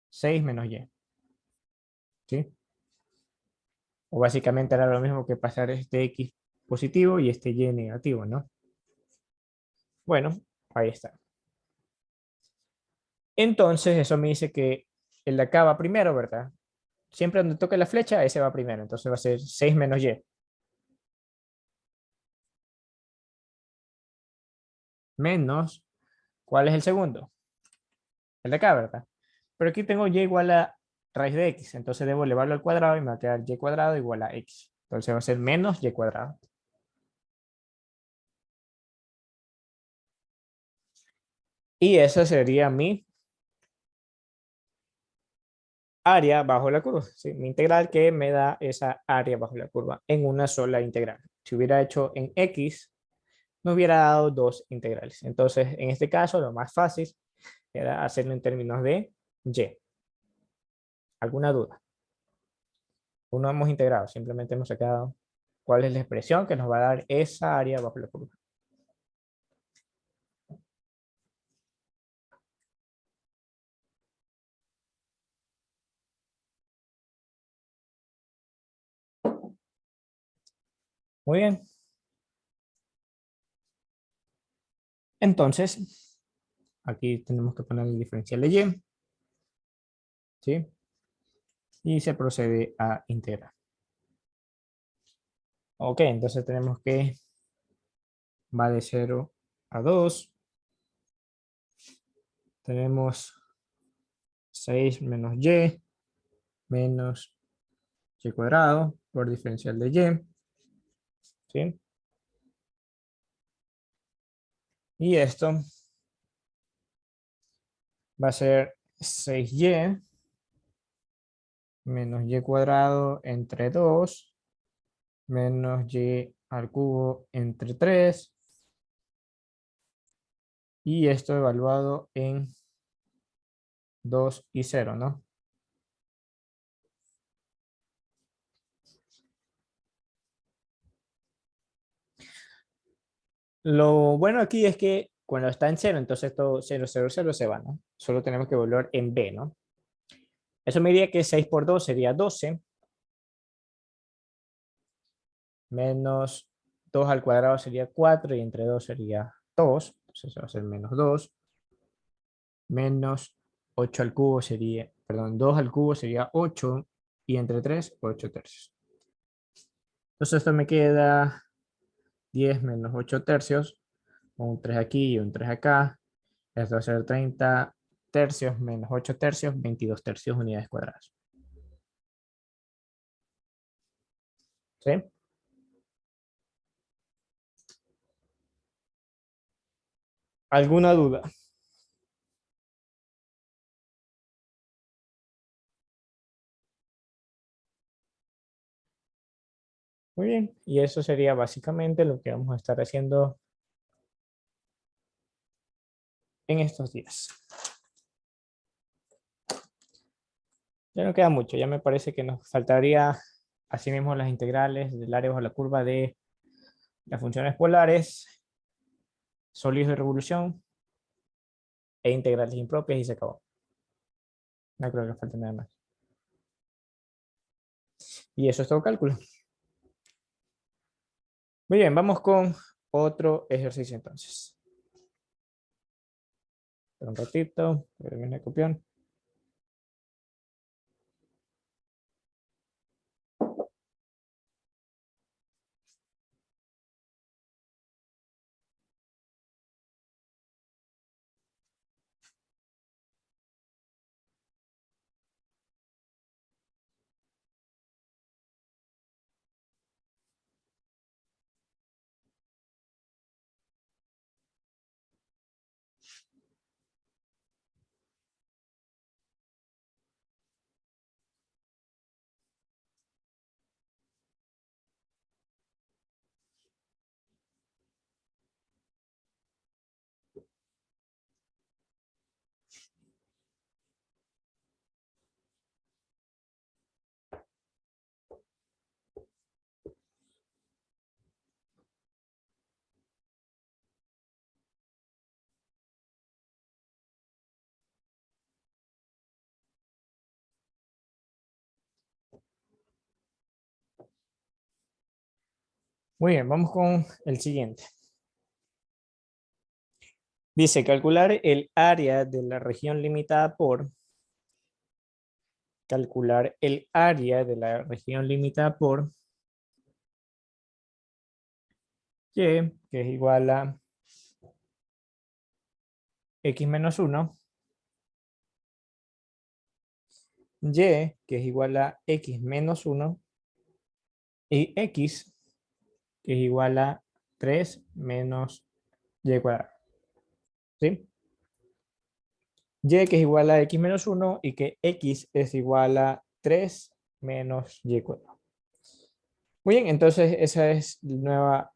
6 menos y. ¿Sí? O básicamente era lo mismo que pasar este x positivo y este y negativo, ¿no? Bueno, ahí está. Entonces, eso me dice que el de acá va primero, ¿verdad? Siempre donde toque la flecha, ese va primero. Entonces va a ser 6 menos y. Menos, ¿cuál es el segundo? El de acá, ¿verdad? Pero aquí tengo y igual a raíz de x. Entonces debo elevarlo al cuadrado y me va a quedar y cuadrado igual a x. Entonces va a ser menos y cuadrado. Y esa sería mi área bajo la curva. ¿Sí? Mi integral que me da esa área bajo la curva en una sola integral. Si hubiera hecho en x, me hubiera dado dos integrales. Entonces, en este caso, lo más fácil era hacerlo en términos de y. ¿Alguna duda? No hemos integrado, simplemente hemos sacado cuál es la expresión que nos va a dar esa área bajo la curva. Muy bien. Entonces, aquí tenemos que poner el diferencial de y, ¿sí? Y se procede a integrar. Ok, entonces tenemos que va de 0 a 2. Tenemos 6 menos y cuadrado por diferencial de y, ¿sí? Y esto va a ser 6y menos y cuadrado entre 2 menos y al cubo entre 3. Y esto evaluado en 2 y 0, ¿no? Lo bueno aquí es que cuando está en 0, entonces todo 0, 0, 0 se va, ¿no? Solo tenemos que volver en b, ¿no? Eso me diría que 6 por 2 sería 12, menos 2 al cuadrado sería 4 y entre 2 sería 2, entonces eso va a ser menos 2, menos 8 al cubo sería, perdón, 2 al cubo sería 8 y entre 3, 8 tercios. Entonces esto me queda 10 menos 8 tercios, un 3 aquí y un 3 acá. Esto va a ser 30 tercios menos 8 tercios, 22 tercios unidades cuadradas. ¿Sí? ¿Alguna duda? Muy bien, y eso sería básicamente lo que vamos a estar haciendo en estos días. Ya no queda mucho, ya me parece que nos faltaría asimismo las integrales del área bajo la curva de las funciones polares, sólidos de revolución e integrales impropias y se acabó. No creo que falte nada más. Y eso es todo cálculo. Muy bien, vamos con otro ejercicio entonces. Espera un ratito, termine el copión. Muy bien, vamos con el siguiente. Dice calcular el área de la región limitada por. Calcular el área de la región limitada por y, que es igual a x menos 1, y, que es igual a x menos 1, y x, que es igual a 3 menos y cuadrado. ¿Sí? Y, que es igual a x menos 1, y que x es igual a 3 menos y cuadrado. Muy bien, entonces esa es la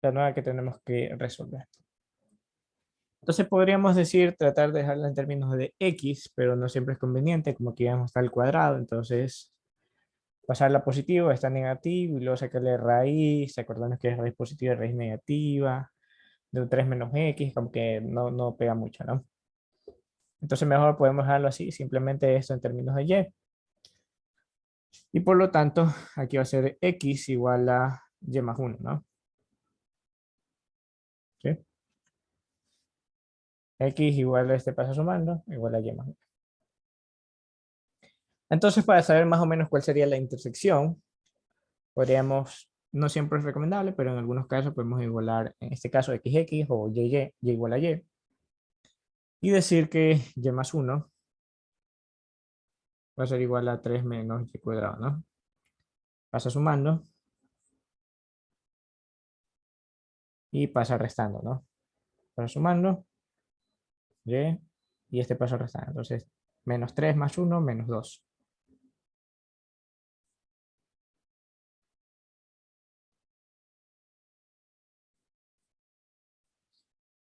nueva que tenemos que resolver. Entonces podríamos decir, tratar de dejarla en términos de x, pero no siempre es conveniente, como aquí vamos a estar al cuadrado, entonces pasarla positivo, esta negativo, y luego sacarle raíz, acordarnos que es raíz positiva y raíz negativa, de un 3 menos x, como que no pega mucho, ¿no? Entonces mejor podemos dejarlo así, simplemente esto en términos de y. Y por lo tanto, aquí va a ser x igual a y más 1, ¿no? ¿Sí? X igual a este paso sumando, igual a y más 1. Entonces, para saber más o menos cuál sería la intersección, podríamos, no siempre es recomendable, pero en algunos casos podemos igualar, en este caso, xx o y igual a y decir que y más 1 va a ser igual a 3 menos y cuadrado, ¿no? Pasa sumando y pasa restando, ¿no? Pasa sumando, y este pasa restando. Entonces, menos 3 más 1, menos 2.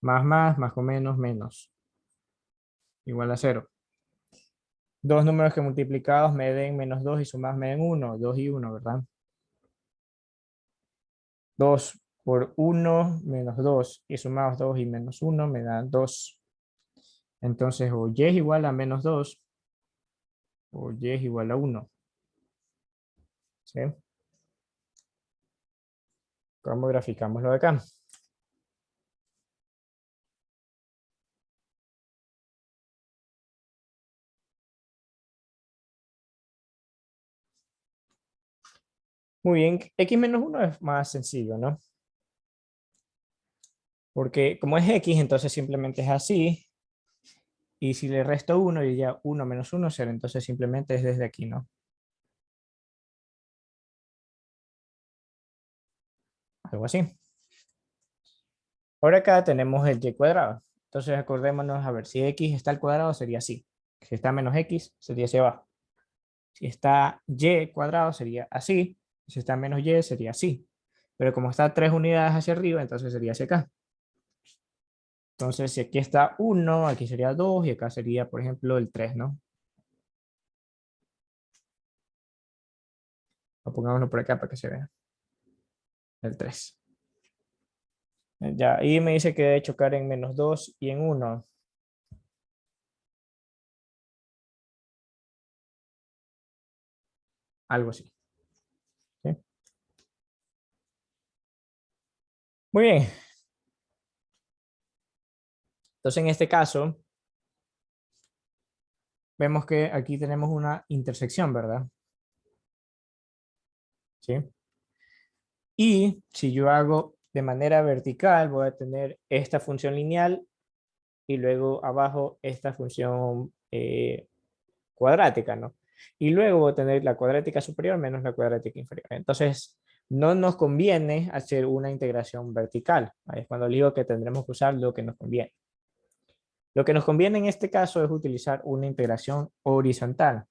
Más con menos, menos. Igual a 0. Dos números que multiplicados me den menos 2 y sumados me den 1. 2 y 1, ¿verdad? 2 por 1 menos 2 y sumados 2 y menos 1 me dan 2. Entonces, o y es igual a menos 2 o y es igual a 1. ¿Sí? ¿Cómo graficamos lo de acá? Muy bien, x menos 1 es más sencillo, ¿no? Porque como es x, entonces simplemente es así. Y si le resto 1, y ya 1 menos 1 0, entonces simplemente es desde aquí, ¿no? Algo así. Ahora acá tenemos el y cuadrado. Entonces acordémonos, a ver, si x está al cuadrado sería así. Si está menos x, sería hacia abajo. Si está y cuadrado sería así. Si está menos y sería así. Pero como está 3 unidades hacia arriba, entonces sería hacia acá. Entonces, si aquí está 1, aquí sería 2 y acá sería, por ejemplo, el 3, ¿no? O pongámoslo por acá para que se vea. El 3. Ya, y me dice que debe chocar en menos 2 y en 1. algo así. ¿Sí? Muy bien. Entonces, en este caso, vemos que aquí tenemos una intersección, ¿verdad? ¿Sí? Y si yo hago de manera vertical, voy a tener esta función lineal y luego abajo esta función cuadrática, ¿no? Y luego voy a tener la cuadrática superior menos la cuadrática inferior. Entonces, no nos conviene hacer una integración vertical. Ahí es cuando digo que tendremos que usar lo que nos conviene. Lo que nos conviene en este caso es utilizar una integración horizontal.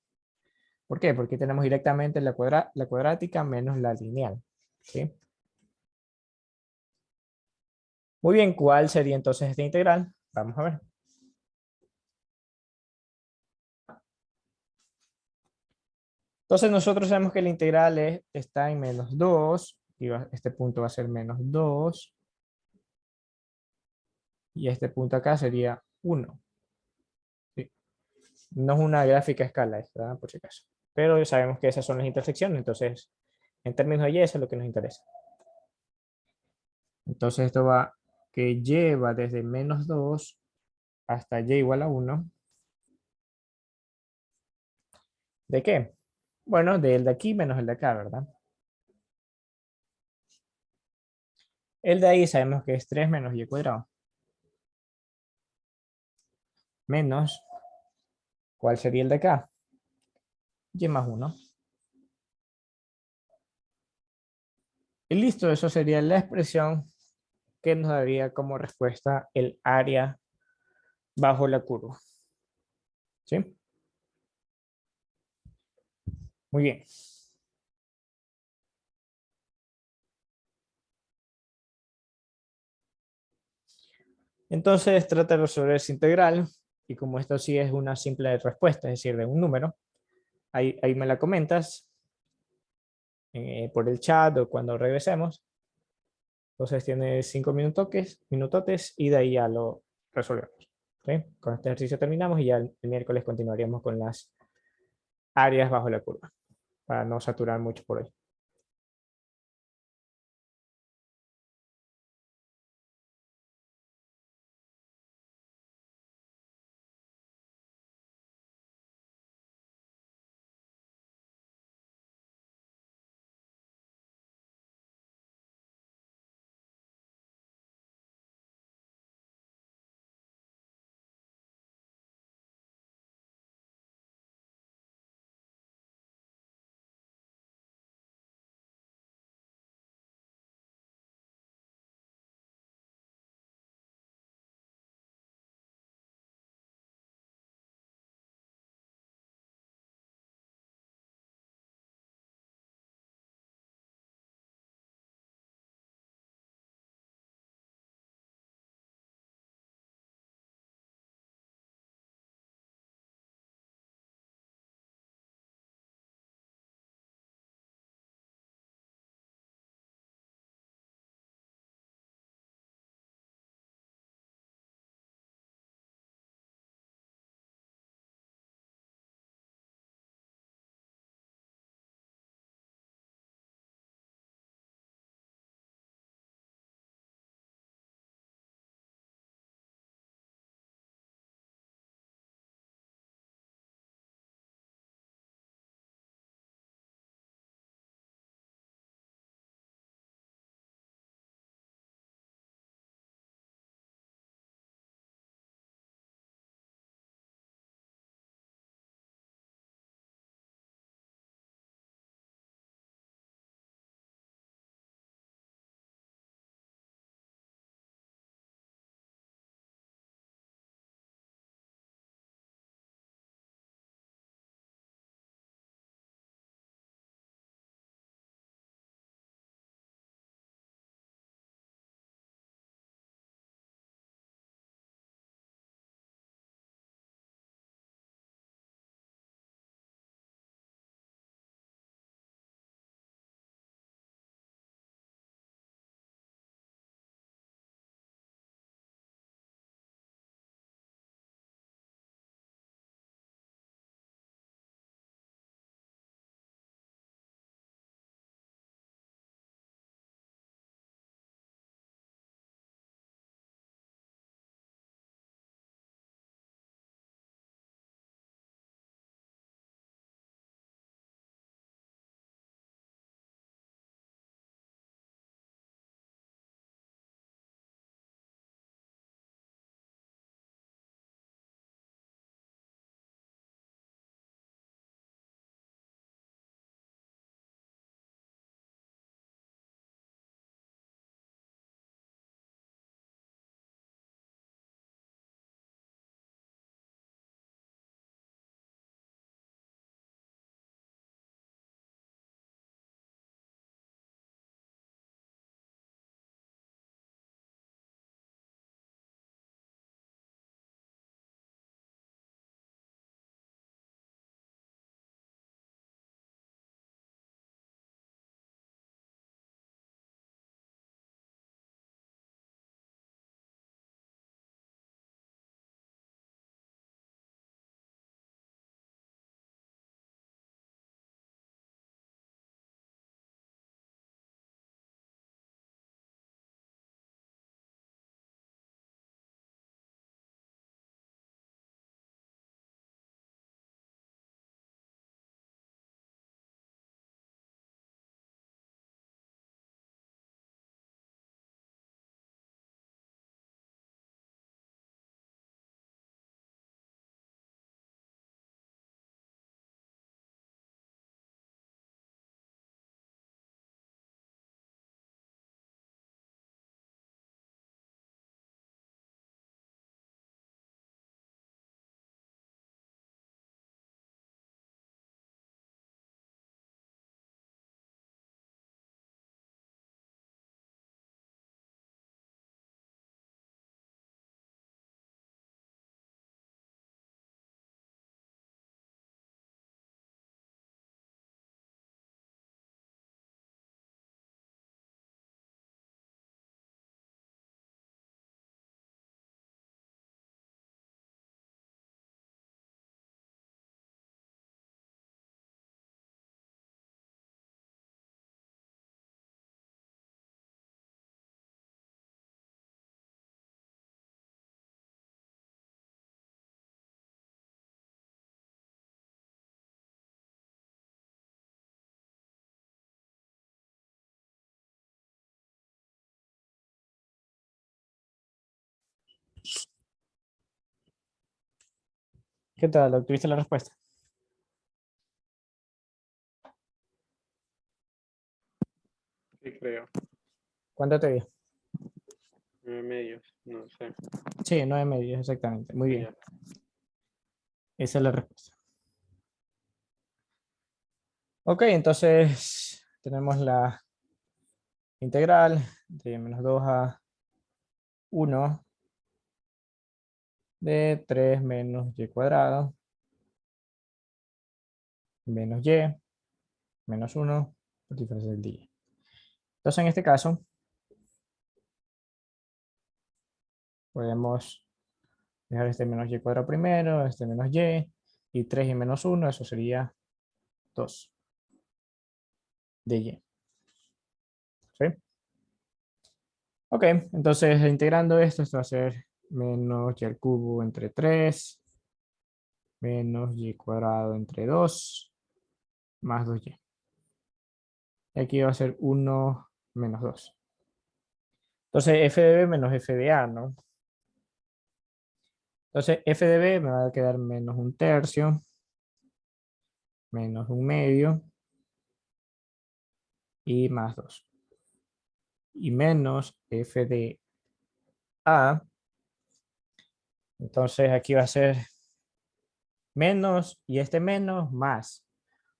¿Por qué? Porque tenemos directamente la cuadrática menos la lineal. ¿Sí? Muy bien, ¿cuál sería entonces esta integral? Vamos a ver. Entonces nosotros sabemos que la integral está en menos 2, y este punto va a ser menos 2, y este punto acá sería 1. ¿Sí? No es una gráfica a escala, ¿verdad? Por si acaso. Pero sabemos que esas son las intersecciones, entonces en términos de y eso es lo que nos interesa. Entonces esto va que y va desde menos 2 hasta y igual a 1. ¿De qué? Bueno, del de aquí menos el de acá, ¿verdad? El de ahí sabemos que es 3 menos y cuadrado. Menos, ¿cuál sería el de acá? Y más 1. Y listo, eso sería la expresión que nos daría como respuesta el área bajo la curva. ¿Sí? Muy bien. Entonces trata de resolver esa integral y como esto sí es una simple respuesta, es decir, de un número, ahí me la comentas por el chat o cuando regresemos. Entonces tiene 5 minutotes y de ahí ya lo resolvemos. ¿Sí? Con este ejercicio terminamos y ya el miércoles continuaríamos con las áreas bajo la curva para no saturar mucho por hoy. ¿Qué tal? ¿Obtuviste la respuesta? Sí, creo. ¿Cuánto te dio? 9 medios, no sé. Sí, 9 medios, exactamente. Muy bien. Ya. Esa es la respuesta. Ok, entonces tenemos la integral de menos 2 a 1 de 3 menos y cuadrado menos y menos 1 por diferencia del día. Entonces en este caso podemos dejar este menos y cuadrado primero, este menos y 3 y menos 1, eso sería 2 de y. ¿Sí? Ok, entonces integrando esto va a ser menos y al cubo entre 3 menos y cuadrado entre 2 más 2y. Y aquí va a ser 1 menos 2. Entonces f de b menos f de a, ¿no? Entonces f de b me va a quedar menos 1/3 menos 1/2 y más 2. Y menos f de a. Entonces aquí va a ser menos y este menos más,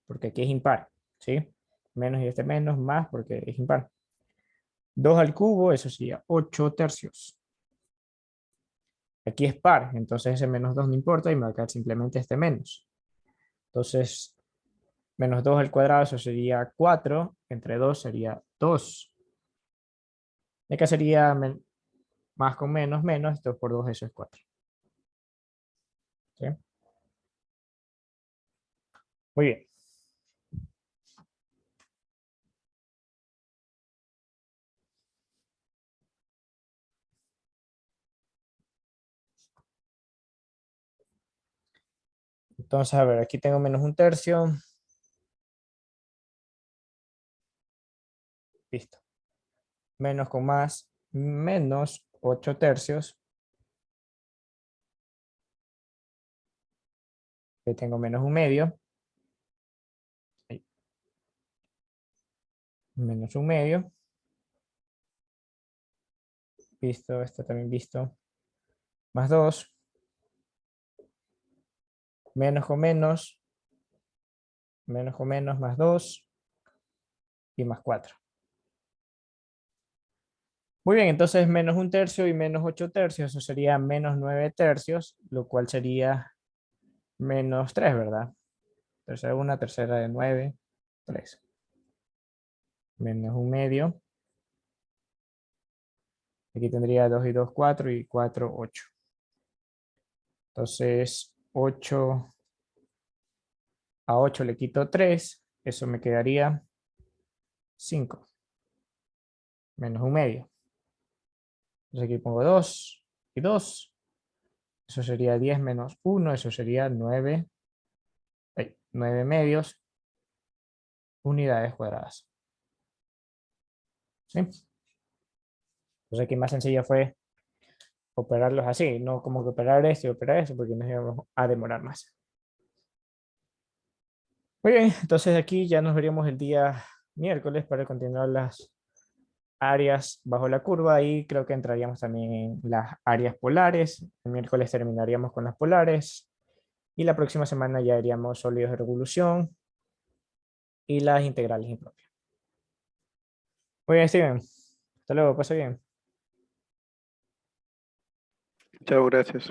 porque aquí es impar, ¿sí? Menos y este menos más porque es impar. 2 al cubo, eso sería 8/3. Aquí es par, entonces ese menos 2 no importa y me va a quedar simplemente este menos. Entonces, menos 2 al cuadrado, eso sería 4, entre 2 sería 2. Y acá sería más con menos, menos, 2 por 2, eso es 4. ¿Sí? Muy bien. Entonces, a ver, aquí tengo menos 1/3. Listo. Menos con más, menos 8/3. Aquí tengo menos 1/2. Ahí. Menos 1/2. Visto, esto también visto. Más 2. Menos con menos. Menos con menos, más 2. Y más 4. Muy bien, entonces menos 1/3 y menos 8/3, eso sería menos 9/3, lo cual sería menos 3, ¿verdad? Tercera de 1, tercera de 9, 3. Menos 1/2. Aquí tendría 2 y 2, 4 y 4, 8. Entonces 8 a 8 le quito 3, eso me quedaría 5. Menos 1/2. Entonces aquí pongo 2 y 2. Eso sería 10 menos 1, eso sería 9, 9 medios unidades cuadradas. ¿Sí? Entonces aquí más sencilla fue operarlos así, no como que operar esto y operar eso, porque nos íbamos a demorar más. Muy bien, entonces aquí ya nos veríamos el día miércoles para continuar las áreas bajo la curva y creo que entraríamos también en las áreas polares. El miércoles terminaríamos con las polares y la próxima semana ya haríamos sólidos de revolución y las integrales impropias. Muy bien, Steven. Hasta luego, pasa bien. Chao, gracias.